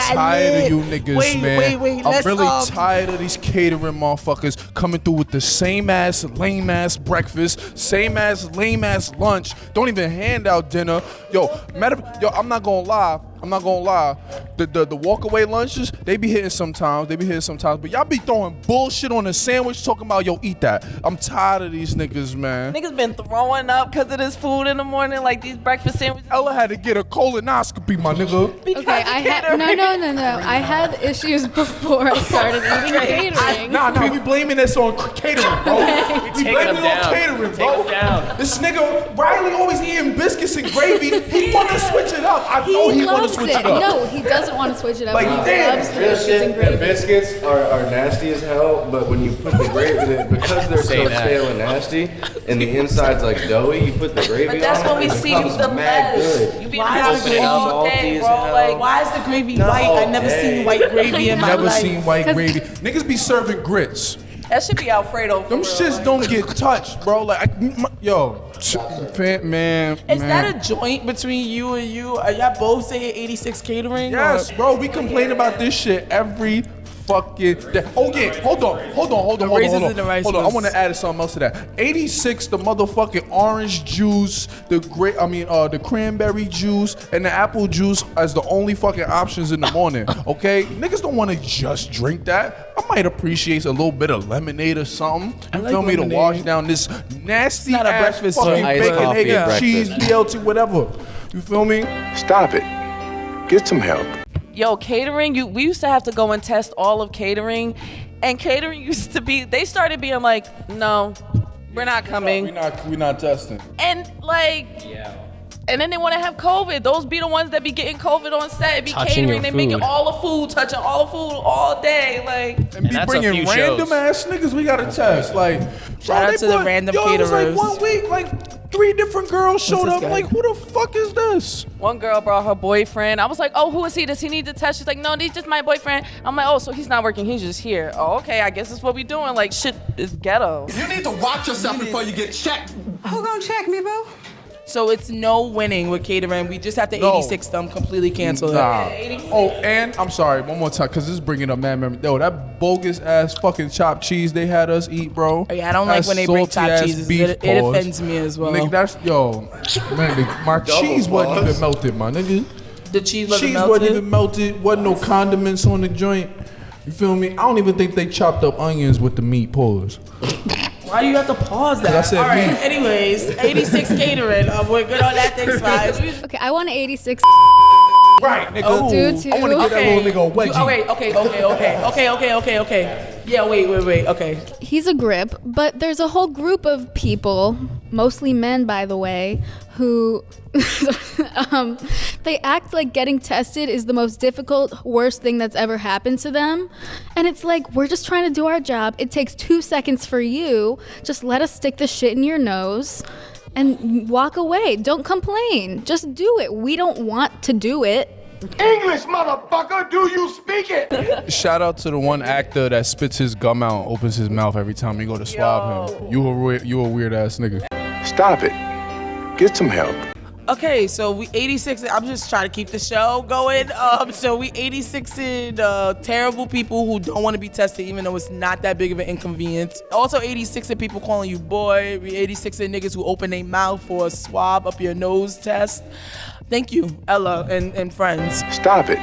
I'm tired of you niggas, man. Wait. I'm really tired of these catering motherfuckers coming through with the same ass lame ass breakfast, same ass lame ass lunch. Don't even hand out dinner. I'm not gonna lie. The walkaway lunches, they be hitting sometimes. But y'all be throwing bullshit on a sandwich talking about, yo, eat that. I'm tired of these niggas, man. Niggas been throwing up because of this food in the morning, like these breakfast sandwiches. Ella had to get a colonoscopy, my nigga. Okay, I had no. I had issues before I started eating catering. Nah, we blaming this on catering, bro. We blaming it on catering, bro. This nigga Riley always eating biscuits and gravy. He want to switch it up. I know he want to switch it up. No, he doesn't want to switch it up. Like, he damn. loves the biscuits and gravy. The biscuits are nasty as hell, but when you put the gravy in it, because they're so stale and nasty, and the inside's like doughy, you put the gravy on it. But that's what we see you the best. You be open it all day, bro. Like, why is the gravy white? I never seen white gravy in my life. Never seen white gravy. Niggas be serving grits. That should be Alfredo. Them shits don't get touched, bro. Like, man. Is that a joint between you and you? Are y'all both saying 86 catering? Yes, bro. We complain about this shit every fucking day. Oh yeah, hold on. I want to add something else to that. 86, the motherfucking orange juice, the cranberry juice, and the apple juice as the only fucking options in the morning. Okay, niggas don't want to just drink that. I might appreciate a little bit of lemonade or something. You feel me? To wash down this nasty not a ass breakfast fucking joint. bacon, egg, and breakfast. cheese, BLT, whatever. You feel me? Stop it. Get some help. yo, catering, we used to have to go and test all of catering, and catering used to be, they started being like, no, we're not coming. We're not testing. And like, and then they want to have COVID. Those be the ones that be getting COVID on set. It be Touching catering. your They making food. all the food, touching all the food all day. Like, And be bringing random ass niggas we gotta test. Like, Shout out to the random It was caterers. like 1 week, like 3 different girls showed up. I'm like, who the fuck is this? one girl brought her boyfriend. I was like, oh, who is he? Does he need to test? She's like, no, he's just my boyfriend. I'm like, oh, so he's not working. He's just here. Oh, okay. I guess that's what we doing. Like, shit is ghetto. You need to watch yourself before you get checked. Who gonna check me, boo? So it's no winning with catering. We just have to 86 them, completely cancel Nah. it. Oh, and I'm sorry, one more time, because this is bringing up mad memory. Yo, that bogus ass fucking chopped cheese they had us eat, bro. Oh, yeah, I don't like when they bring chopped cheeses. It offends me as well. Nigga, that's, man, my cheese wasn't even melted, my nigga. The cheese wasn't even melted. Wasn't no condiments on the joint. You feel me? I don't even think they chopped up onions with the meat. Pause. Why do you have to pause that? I said All right, meat. anyways, 86 catering. We're good on that thing, guys. Okay, I want an 86. Right, nigga. Oh. I want to get that little nigga a wedgie. Oh, wait, okay. Yeah, wait, okay. He's a grip, but there's a whole group of people, mostly men, by the way, who they act like getting tested is the most difficult, worst thing that's ever happened to them. And it's like, we're just trying to do our job. It takes 2 seconds for you. Just let us stick the shit in your nose and walk away. Don't complain. Just do it. We don't want to do it. English, motherfucker, do you speak it? Shout out to the one actor that spits his gum out and opens his mouth every time you go to swab him. You a weird ass nigga. Stop it. Get some help. Okay, so we 86. I'm just trying to keep the show going. So we 86 in terrible people who don't want to be tested, even though it's not that big of an inconvenience. Also 86 in people calling you boy. We 86 in niggas who open their mouth for a swab up your nose test. Thank you, Ella and friends. Stop it.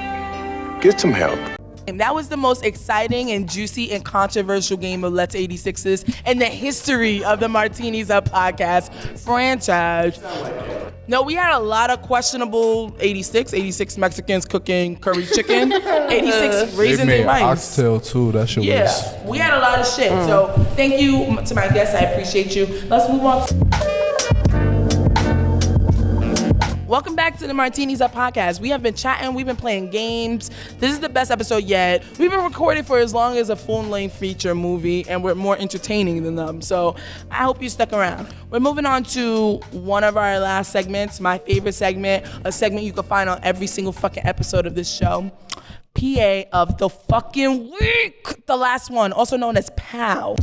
Get some help. And that was the most exciting and juicy and controversial game of Let's 86s in the history of the Martini's Up podcast franchise. No, we had a lot of questionable 86 Mexicans cooking curry chicken, 86 raisins They and made rice. oxtail too. That shit was. Yeah, we had a lot of shit. So thank you to my guests. I appreciate you. Let's move on. Welcome back to the Martini's Up podcast. We have been chatting, we've been playing games. This is the best episode yet. We've been recording for as long as a full-length feature movie, and we're more entertaining than them. So I hope you stuck around. We're moving on to one of our last segments, my favorite segment, a segment you can find on every single fucking episode of this show. PA of the fucking week. The last one, also known as POW.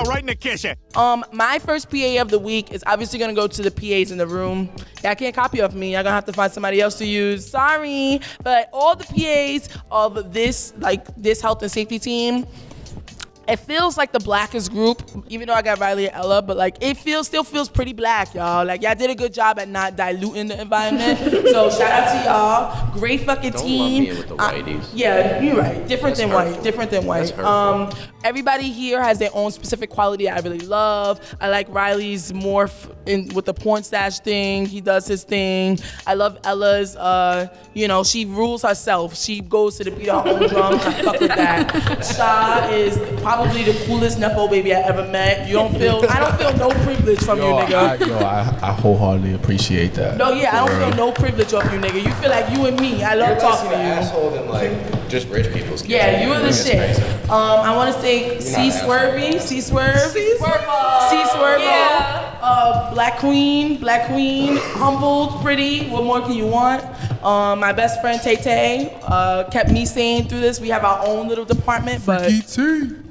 Right in the kitchen. My first PA of the week is obviously gonna go to the PAs in the room. Y'all can't copy off me. Y'all gonna have to find somebody else to use. Sorry, but all the PAs of this health and safety team, it feels like the blackest group, even though I got Riley and Ella, but like it still feels pretty black, y'all. Like y'all did a good job at not diluting the environment. So shout out to y'all. Great fucking team. Don't lump me in with the whiteies. Yeah, you're right. Different than hurtful. white. Different than white. That's Everybody here has their own specific quality I really love. I like Riley's morph with the porn stash thing. He does his thing. I love Ella's, she rules herself. She goes to the beat of her own drum. I fuck with that. Sha is probably the coolest Nepo baby I ever met. I don't feel no privilege from you, nigga. I wholeheartedly appreciate that. No, yeah, I don't feel no privilege off you, nigga. You feel like you and me. I love talking to you. Asshole than like just rich people's kids. Yeah, you are the It's shit. crazy. I want to say C Swervy, Black Queen, humbled, pretty. What more can you want? My best friend Tay Tay kept me sane through this. We have our own little department, but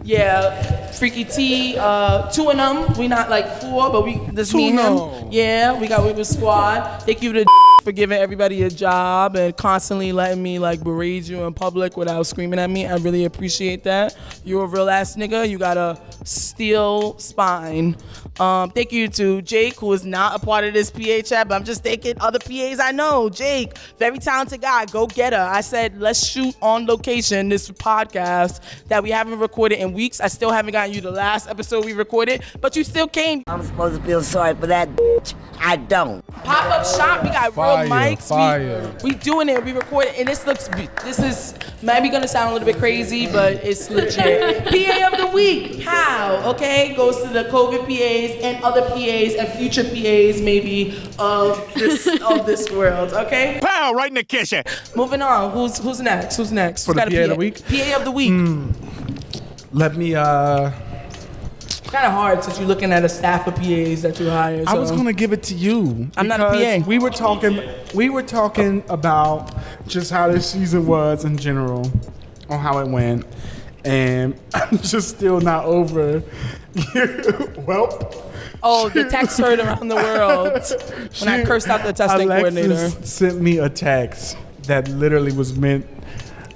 yeah, Freaky T, 2 of them. We not like 4, but this me and him. Yeah, we with squad. Thank you to for giving everybody a job and constantly letting me like berate you in public without screaming at me. I really appreciate that. You're a real ass nigga. You got a steel spine. Thank you to Jake, who is not a part of this PA chat, but I'm just thanking other PAs I know. Jake, very talented guy. Go get her. I said, let's shoot on location this podcast that we haven't recorded in weeks. I still haven't gotten you the last episode we recorded, but you still came. I'm supposed to feel sorry for that bitch. I don't. Pop-up shop, we got real mics. Fire. We doing it, we recording, and this is maybe gonna sound a little bit crazy, but it's legit. PA of the week, how? Okay, goes to the COVID PAs and other PAs and future PAs maybe of this world, okay? Pow, right in the kitchen. Moving on, who's next? Who's next? For the PA of the week? PA of the week. Let me Kind of hard since you're looking at a staff of PAs that you hired. I was gonna give it to you. I'm not a PA. We were talking about just how this season was in general, on how it went, and I'm just still not over. Oh, the text heard around the world when I cursed out the testing coordinator. Sent me a text that literally was meant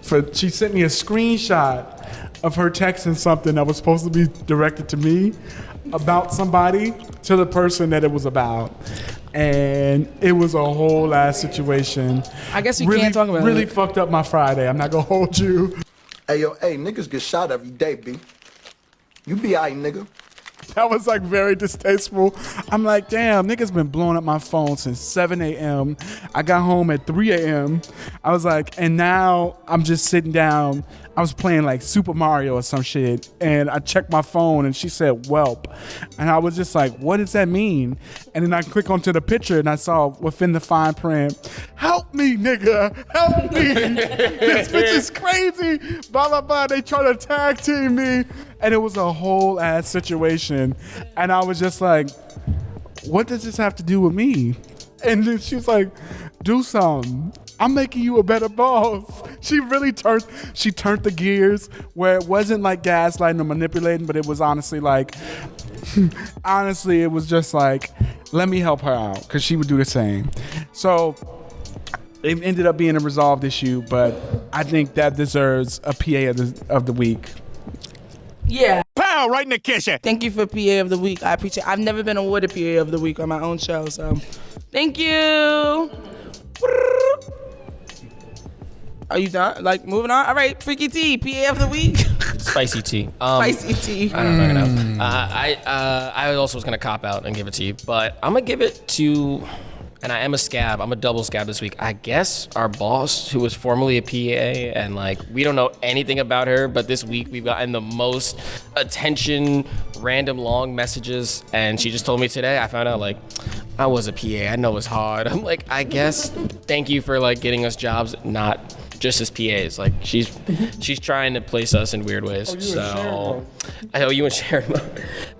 for. She sent me a screenshot of her texting something that was supposed to be directed to me about somebody to the person that it was about. And it was a whole ass situation. I guess you can't talk about it. Really fucked up my Friday. I'm not gonna hold you. Hey, niggas get shot every day, B. You be aight, nigga. That was like very distasteful. I'm like, damn, niggas been blowing up my phone since 7 a.m. I got home at 3 a.m. I was like, and now I'm just sitting down. I was playing like Super Mario or some shit, and I checked my phone and she said, "Welp." And I was just like, what does that mean? And then I click onto the picture and I saw within the fine print, "Help me, nigga, help me. This bitch is crazy, blah, blah, blah. They try to tag team me." And it was a whole ass situation. And I was just like, what does this have to do with me? And then she was like, do something. I'm making you a better boss. She really turned the gears where it wasn't like gaslighting or manipulating, but it was honestly like, it was just like, let me help her out, because she would do the same. So it ended up being a resolved issue, but I think that deserves a PA of the week. Yeah. Pow, right in the kitchen. Thank you for PA of the week. I appreciate it. I've never been awarded PA of the week on my own show, so thank you. Are you done? Like, moving on? All right, Freaky T, PA of the week. Spicy tea. Spicy tea. I don't know. I also was gonna cop out and give it to you, but I'm gonna give it to and I am a scab. I'm a double scab this week. I guess our boss, who was formerly a PA, and like we don't know anything about her, but this week we've gotten the most attention, random long messages, and she just told me today. I found out like I was a PA. I know it's hard. I'm like, I guess thank you for like getting us jobs, not just as PAs. Like she's trying to place us in weird ways. I know you and Sharon.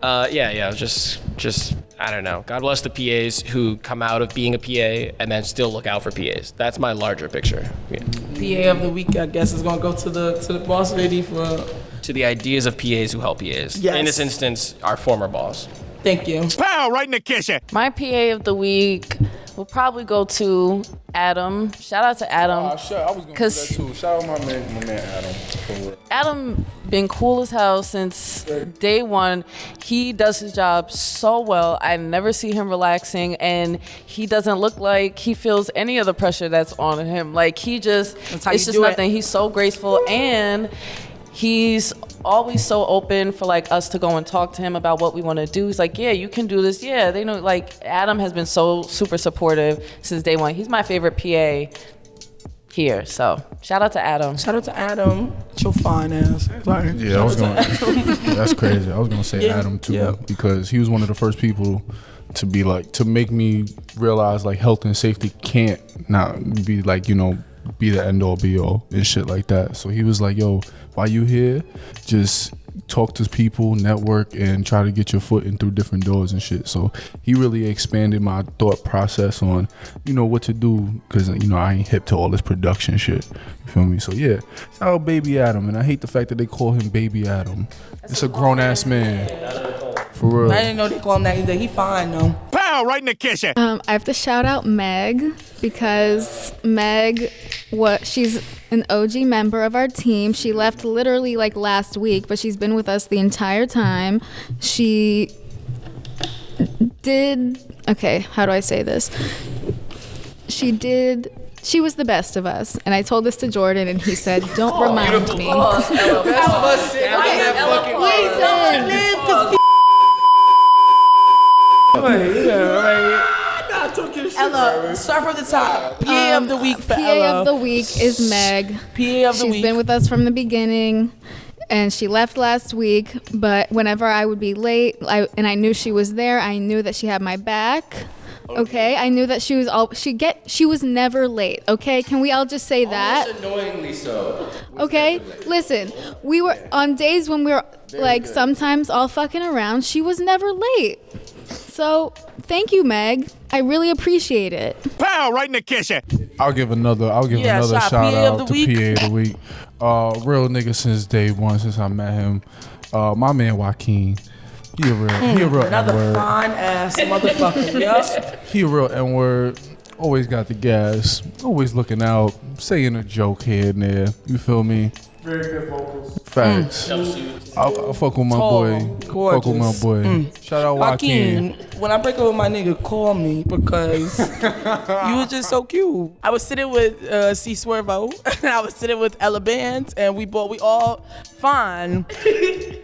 Yeah. Just I don't know. God bless the PAs who come out of being a PA and then still look out for PAs. That's my larger picture. Yeah. PA of the week, I guess, is gonna go to the boss lady to the ideas of PAs who help PAs. Yes. In this instance, our former boss. Thank you. Pow, right in the kitchen. My PA of the week will probably go to Adam. Shout out to Adam. I was gonna do that too. Shout out my man Adam. Adam been cool as hell since day one. He does his job so well. I never see him relaxing, and he doesn't look like he feels any of the pressure that's on him. Like he just, it's just nothing. He's so graceful, and he's always so open for like us to go and talk to him about what we want to do. He's like, yeah, you can do this. Yeah, they know. Like Adam has been so super supportive since day one. He's my favorite PA here. So shout out to Adam. Shout out to Adam. Your fine ass. Sorry. Yeah, I was gonna. That's crazy. I was gonna say Adam too because he was one of the first people to be like to make me realize like health and safety can't not be like be the end all be all and shit like that. So he was like, yo, while you here, just talk to people, network, and try to get your foot in through different doors and shit. So he really expanded my thought process on, what to do, because, I ain't hip to all this production shit. You feel me? So yeah, shout out Baby Adam, and I hate the fact that they call him Baby Adam. It's a grown-ass man. For real. I didn't know they call him that either. He fine though. Pow, right in the kitchen. I have to shout out Meg because Meg, she's an OG member of our team. She left literally like last week, but she's been with us the entire time. She how do I say this? She was the best of us. And I told this to Jordan and he said, don't remind me. Ella, start from the top. PA of the week for Ella. PA of the week is Meg. PA of the week. She's been with us from the beginning, and she left last week. But whenever I would be late, and I knew she was there, I knew that she had my back. Okay, I knew that she was never late. Okay, can we all just say that? Almost annoyingly so. Okay, listen, we were on days when we were sometimes all fucking around. She was never late. So thank you, Meg. I really appreciate it. Pow, right in the kitchen. I'll give another shout out to PA of the week. Real nigga since day one, since I met him. My man Joaquin. He a real another N-word. fine ass motherfucker. Yup. He a real N-word. Always got the gas. Always looking out. Saying a joke here and there. You feel me? Very good vocals. Facts. I'll fuck with my boy. Gorgeous. Fuck with my boy. Shout out Joaquin. When I break up with my nigga, call me because you was just so cute. I was sitting with C Swervo and I was sitting with Ella Bands and we all fine.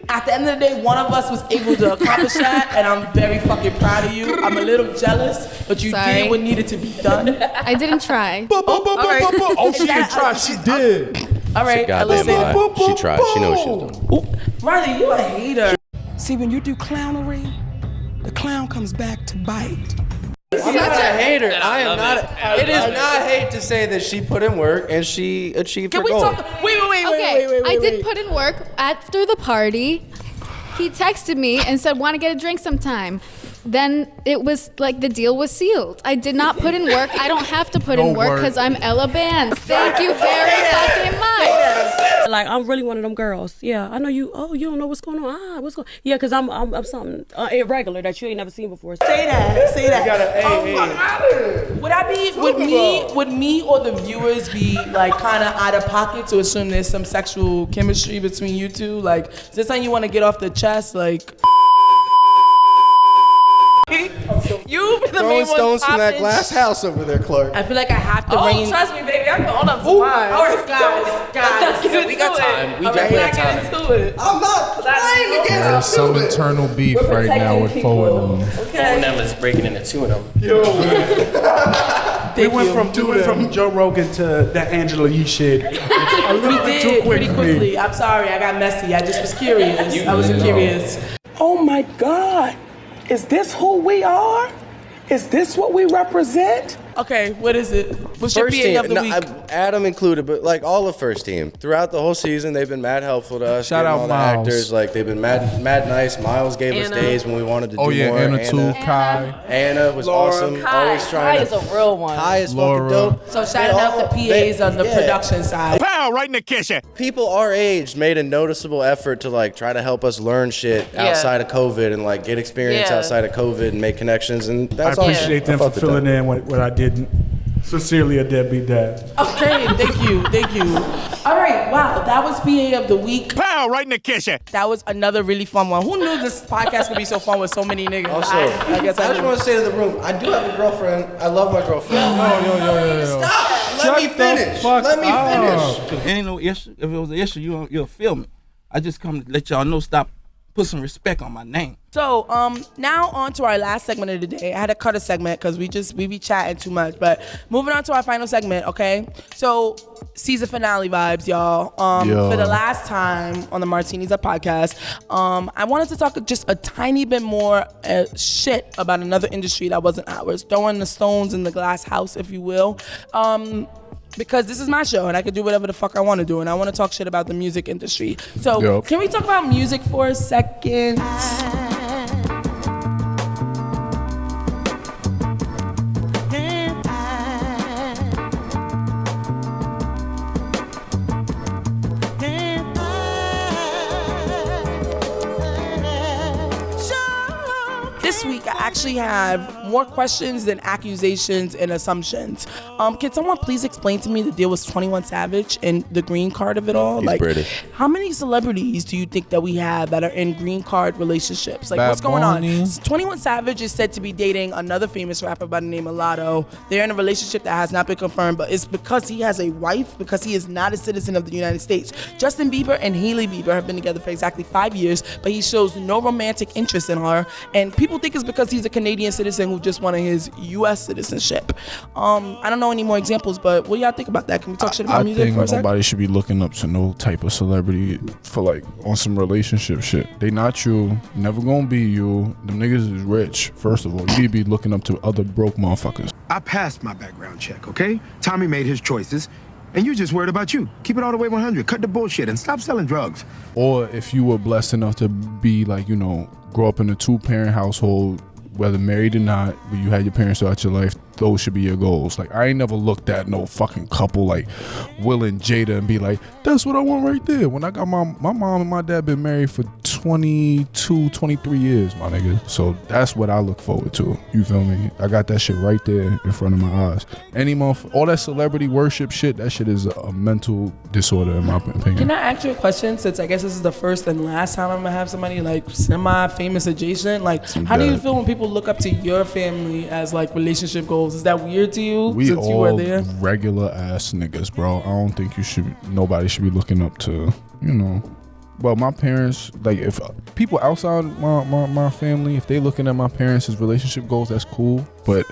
At the end of the day, one of us was able to accomplish that and I'm very fucking proud of you. I'm a little jealous, but you did what needed to be done. I didn't try. Oh, she didn't try. She did. All right, Goddamn lie. She tried. She knows she's done. Riley, you a hater. See, when you do clownery, the clown comes back to bite. I'm not a hater. I am not. It is not hate to say that she put in work and she achieved her goal. Wait. I did put in work after the party. He texted me and said, want to get a drink sometime. Then it was like the deal was sealed. I did not put in work. I don't have to put in work because I'm Ella Bands. Thank you very fucking much. Like, I'm really one of them girls. Yeah, I know you. Oh, you don't know what's going on. What's going on? Yeah, because I'm something irregular that you ain't never seen before. Say that. You gotta, Would I be, would me or the viewers be like kind of out of pocket to assume there's some sexual chemistry between you two? Like, is this something you want to get off the chest? Like, you be the main one stones from that glass house over there, Clark. I feel like I have to rein. Trust me, baby. Okay, y'all going up to mine. All right, guys, we got time. We definitely have time. Into it. I'm not trying to get There's some internal beef right now with four of them. Four of them is breaking into two of them. We went from Joe Rogan to that Angela Yee shit. A little bit too quick pretty for quickly. me. I'm sorry, I got messy. I just was curious. I was curious. Oh my God. Is this who we are? Is this what we represent? Okay, what is it? What's your First PA team, of the week? Adam included, but like all of first team throughout the whole season, they've been mad helpful to us. Shout getting out all the Miles. actors, like they've been mad nice. Miles gave us Anna. days when we wanted to do Oh yeah, more. Anna too. Kai. Anna was Laura. awesome. Kai, Always trying Kai is to. a real one. Kai is Laura. fucking dope. So shouting out the PAs on the production side. Pow, right in the kitchen. People our age made a noticeable effort to like try to help us learn shit Yeah. outside of COVID and like get experience Yeah. outside of COVID and make connections, and I that's awesome. appreciate them for fuck with filling that. in what I didn't. Sincerely, a deadbeat dad. Okay, thank you. All right, wow, that was PA of the week. Pow, right in the kitchen. That was another really fun one. Who knew this podcast could be so fun with so many niggas? Also, I guess I I just did. want to say to the room, I do have a girlfriend. I love my girlfriend. Yo. Stop! Let me finish. Let me finish. If it ain't no issue, if it was an issue, you'll feel me. I just come to let y'all know, stop, put some respect on my name. So now on to our last segment of the day. I had to cut a segment because we be chatting too much. But moving on to our final segment, okay? So season finale vibes, y'all. Yo. For the last time on the Martini's Up podcast, I wanted to talk just a tiny bit more shit about another industry that wasn't ours, throwing the stones in the glass house, if you will. Because this is my show and I can do whatever the fuck I want to do, and I want to talk shit about the music industry. So Yup. Can we talk about music for a second? This week, I actually have more questions than accusations and assumptions. Can someone please explain to me the deal with 21 Savage and the green card of it all? He's British. How many celebrities do you think that we have that are in green card relationships? Like, Bad what's going on? Bunny. 21 Savage is said to be dating another famous rapper by the name of Lotto. They're in a relationship that has not been confirmed, but it's because he has a wife, because he is not a citizen of the United States. Justin Bieber and Hailey Bieber have been together for exactly 5 years, but he shows no romantic interest in her, and people think it's because he's a Canadian citizen who just wanted his U.S. citizenship. I don't know any more examples, but what do y'all think about that? Can we talk shit about I music think for a second? nobody should be looking up to no type of celebrity for like on some relationship shit. They not you, never gonna be you. Them niggas is rich. First of all, you need to be looking up to other broke motherfuckers. I passed my background check, okay? Tommy made his choices, and you just worried about you. Keep it all the way 100. Cut the bullshit and stop selling drugs. Or if you were blessed enough to be like, you know, grow up in a 2-parent household, whether married or not, but you had your parents throughout your life, those should be your goals. Like, I ain't never looked at no fucking couple like Will and Jada and be like, that's what I want right there. When I got my mom and my dad been married for 22, 23 years, my nigga. So that's what I look forward to. You feel me? I got that shit right there in front of my eyes. Any month, all that celebrity worship shit, that shit is a mental disorder in my opinion. Can I ask you a question, since I guess this is the first and last time I'm gonna have somebody like semi-famous adjacent? Like, how do you feel when people look up to your family as like relationship goals? Is that weird to you We since you all were there? regular ass niggas, bro. I don't think nobody should be looking up to, you know. Well, my parents, like, if people outside my family, if they looking at my parents as relationship goals, that's cool. But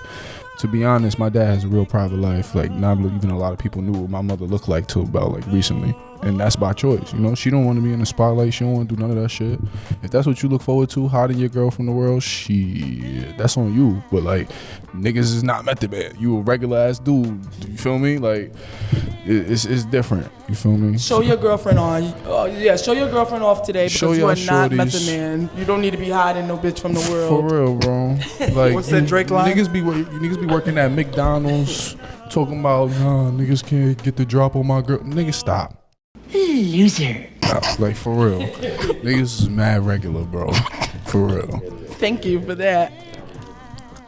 to be honest, my dad has a real private life. Like, not even a lot of people knew what my mother looked like till about like recently. And that's by choice, you know. She don't want to be in the spotlight. She don't want to do none of that shit. If that's what you look forward to, hiding your girl from the world, shit, that's on you. But like, niggas is not method man. You a regular ass dude. You feel me? Like, it's different. You feel me? Show your girlfriend on. Show your girlfriend off today Show because you are your not shorties. method man. You don't need to be hiding no bitch from the world. For real, bro. Like, What's that Drake line? Niggas be working at McDonald's talking about, nah, niggas can't get the drop on my girl. Niggas stop. Loser. Like, for real. Niggas is mad regular, bro. For real. Thank you for that.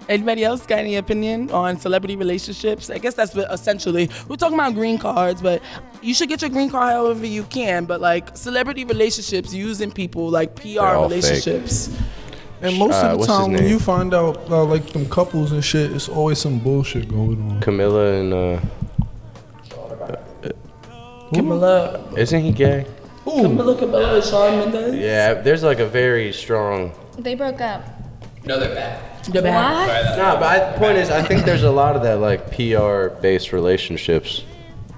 Anybody else got any opinion on celebrity relationships? I guess that's what essentially, we're talking about green cards, but you should get your green card however you can. But like celebrity relationships, using people like PR all relationships. And most of the what's his time when name? you find out like them couples and shit, it's always some bullshit going on. Camilla and Camilla. Isn't he gay? Camilla, Shawn Mendes. Yeah, there's like a very strong. They broke up. No, they're back. They're back. No, but the point is, I think there's a lot of that like PR-based relationships.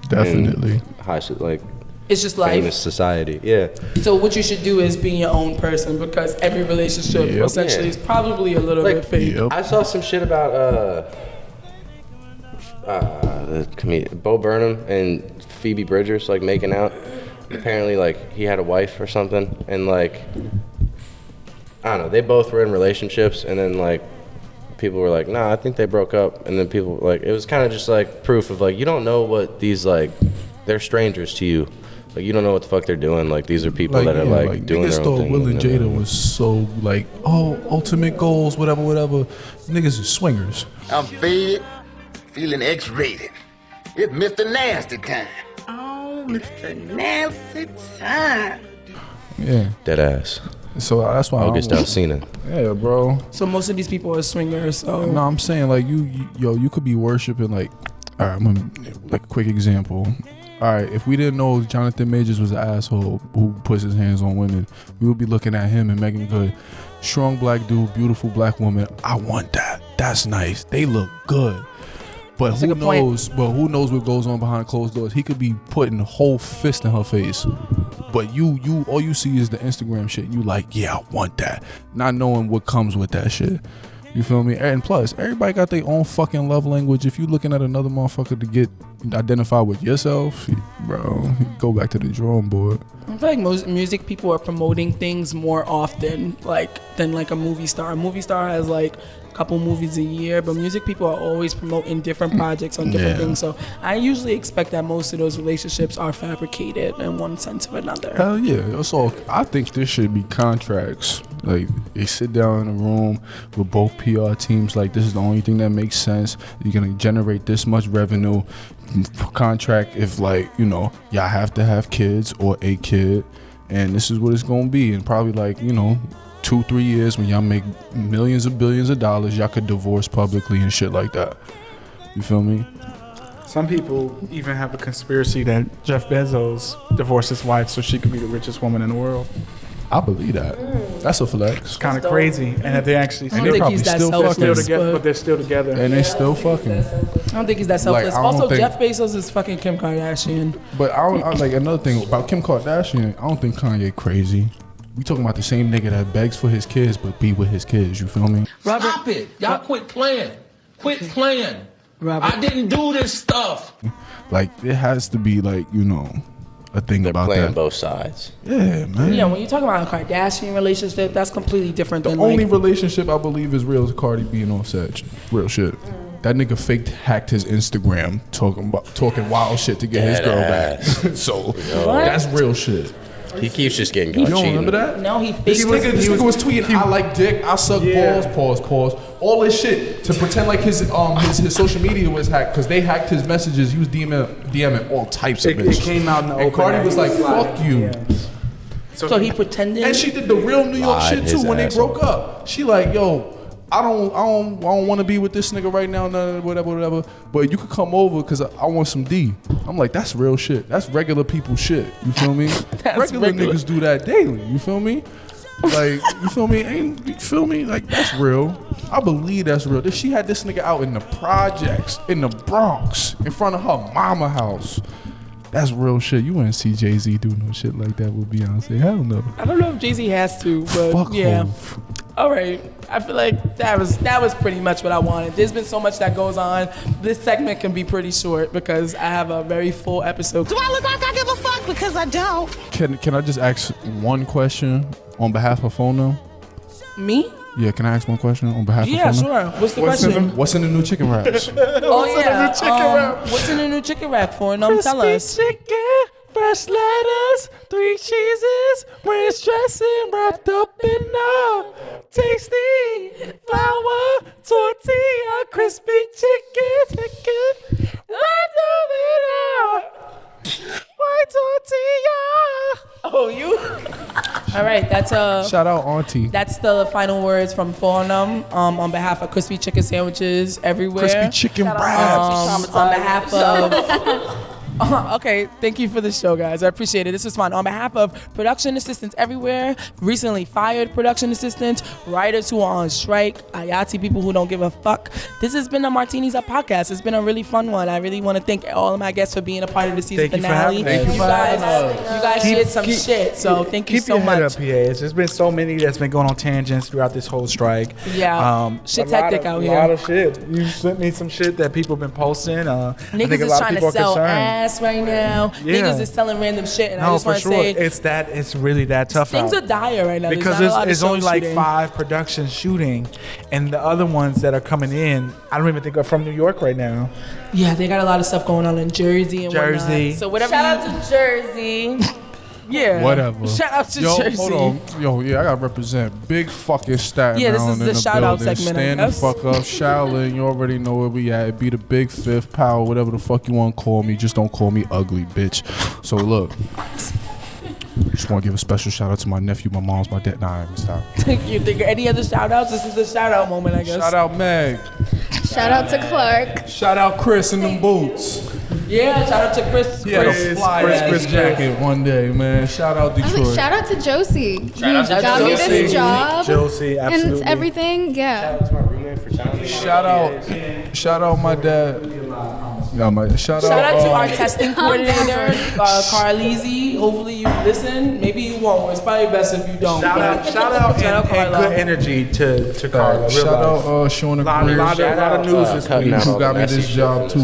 Definitely. High, like. It's just life. Famous society, yeah. So what you should do is be your own person because every relationship essentially is probably a little bit fake. I saw some shit about the comedian Bo Burnham and Phoebe Bridgers like making out. Apparently, like he had a wife or something, and like I don't know. They both were in relationships, and then like people were like, "Nah, I think they broke up." And then people were like, it was kind of just like proof of like you don't know what these like they're strangers to you. Like you don't know what the fuck they're doing. Like these are people that are like doing niggas their own thought thing. Will and Jada was so like, oh, ultimate goals, whatever. Niggas is swingers. I'm faded, feeling X-rated. It's Mr. Nasty time. Oh, Mr. Nasty time. Yeah. Dead ass. So that's why August Alsina. Yeah, bro. So most of these people are swingers. So No, I'm saying like you could be worshiping like. All right, I'm gonna like a quick example. All right, if we didn't know Jonathan Majors was an asshole who puts his hands on women, we would be looking at him and Megan Good. Strong black dude, beautiful black woman. I want that. That's nice. They look good. But who knows? But who knows what goes on behind closed doors? He could be putting a whole fist in her face. But you all you see is the Instagram shit. You like, yeah, I want that. Not knowing what comes with that shit. You feel me? And plus, everybody got their own fucking love language. If you looking at another motherfucker to get identified with yourself, bro, go back to the drawing board. I feel like most music people are promoting things more often, than like a movie star. A movie star has like a couple movies a year, but music people are always promoting different projects on different things. So I usually expect that most of those relationships are fabricated in one sense or another. Hell yeah. So I think there should be contracts. Like they sit down in a room with both PR teams. Like this is the only thing that makes sense. You're gonna generate this much revenue. Contract if like y'all have to have kids or a kid, and this is what it's gonna be. And probably like 2-3 years when y'all make millions of billions of dollars, y'all could divorce publicly and shit like that. You feel me? Some people even have a conspiracy that Jeff Bezos divorced his wife so she could be the richest woman in the world. I believe that. That's a flex. It's kind of crazy, and that they actually I don't think he's that selfless, but they're still together, and they still fucking. I don't think he's that selfless. Like, also, Jeff Bezos is fucking Kim Kardashian. But I like another thing about Kim Kardashian. I don't think Kanye crazy. We talking about the same nigga that begs for his kids but be with his kids. You feel me? Robert, stop it! Y'all quit playing. Quit playing. Robert, I didn't do this stuff. Like it has to be like a thing They're about playing that. both sides. Yeah, man. Yeah, when you talk about a Kardashian relationship, that's completely different The than only relationship I believe is real is Cardi being on set. Real shit. That nigga hacked his Instagram talking wild shit to get his girl back. So that's real shit. He keeps just getting caught You don't cheating. remember that? No, he This nigga was tweeting, I like dick, I suck pause. All this shit to pretend like his social media was hacked because they hacked his messages. He was DMing all types of bitches. It came out in the and open. Cardi was like, fuck you. Yeah. So he pretended. And she did the real New York Lied shit too his when they ass broke up. She like, yo, I don't want to be with this nigga right now, whatever. But you could come over because I want some D. I'm like, that's real shit. That's regular people shit. You feel me? regular niggas do that daily. You feel me? Like, you feel me? You feel me? Like, that's real. I believe that's real. She had this nigga out in the projects, in the Bronx, in front of her mama house. That's real shit. You wouldn't see Jay-Z do no shit like that with Beyonce. Hell no. I don't know if Jay-Z has to, but Fuck yeah. Hov. All right. I feel like that was pretty much what I wanted. There's been so much that goes on. This segment can be pretty short because I have a very full episode. Do I look like I give a fuck? Because I don't. Can I just ask one question on behalf of Phono? Me? Yeah, can I ask one question on behalf of Phono? Yeah, sure. What's the question? What's in the new chicken wraps? Oh yeah. What's in the new chicken wrap for? Tell us. Chicken, fresh lettuce, 3 cheeses, ranch dressing wrapped up in a tasty flour tortilla, crispy chicken wrapped up in a white tortilla. Oh, you? All right, that's Shout out Auntie. That's the final words from Fornum on behalf of crispy chicken sandwiches everywhere. Crispy chicken wraps. On behalf of Okay, thank you for the show, guys. I appreciate it. This was fun. On behalf of production assistants everywhere, recently fired production assistants, writers who are on strike, Ayati people who don't give a fuck, this has been the Martini's Up podcast. It's been a really fun one. I really want to thank all of my guests for being a part of the season finale. You guys shared some shit, so thank you so much. Keep your head up, PA. There's been so many that's been going on tangents throughout this whole strike. Yeah, shit's hectic out here. A lot of shit. You sent me some shit that people have been posting. Niggas is trying to sell ass right now. Yeah. Niggas is selling random shit, and I just want to say it's really that tough. Things are dire right now because it's only like 5 productions shooting, and the other ones that are coming in, I don't even think are from New York right now. Yeah, they got a lot of stuff going on in Jersey and whatnot. So whatever. Shout out to Jersey. Yeah. Whatever. Shout out to Jersey. Hold on. Yo, yeah, I gotta represent big fucking Staten Yeah, this Island is the in the shout out building. segment, Stand I the guess. fuck up. Shaolin, you already know where we at. It be the big fifth power, whatever the fuck you want to call me. Just don't call me ugly, bitch. So look. Just want to give a special shout out to my nephew, my mom's, my dad. Nah, stop. You think any other shout outs? This is the shout out moment, I guess. Shout out Meg. Shout out to Clark. Shout out Chris in them boots. Yeah, shout out to Chris. He had a fly ass jacket one day, man. Shout out I was Detroit. like, shout out to Josie. Shout out to Who got me Josie. this job. Josie, absolutely. And everything, yeah. Shout out to my roommate for shouting. Shout out my dad. Yeah, shout out to our testing coordinator, Carlisi. Hopefully you listen. Maybe you won't. It's probably best if you don't. Shout out and good energy to Carla. Shout out Shawna Greer. A lot of news this week. Who got me this job too.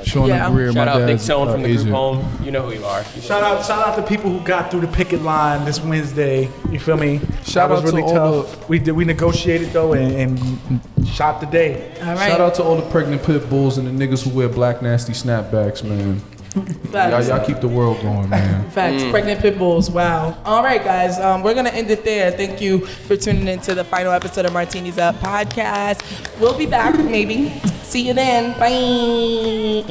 Shawna Greer, my Shout out Big dad's Tone from the group agent. home. You know who you are. Shout out to people who got through the picket line this Wednesday. You feel me? Shout that was out to really all tough. We negotiated though and shot the day. All right. Shout out to all the pregnant pit bulls and the niggas who wear black nasty snapbacks, man. Y'all keep the world going, man. Facts. Pregnant pit bulls. Wow. All right, guys. We're gonna end it there. Thank you for tuning in to the final episode of Martini's Up podcast. We'll be back maybe. See you then. Bye.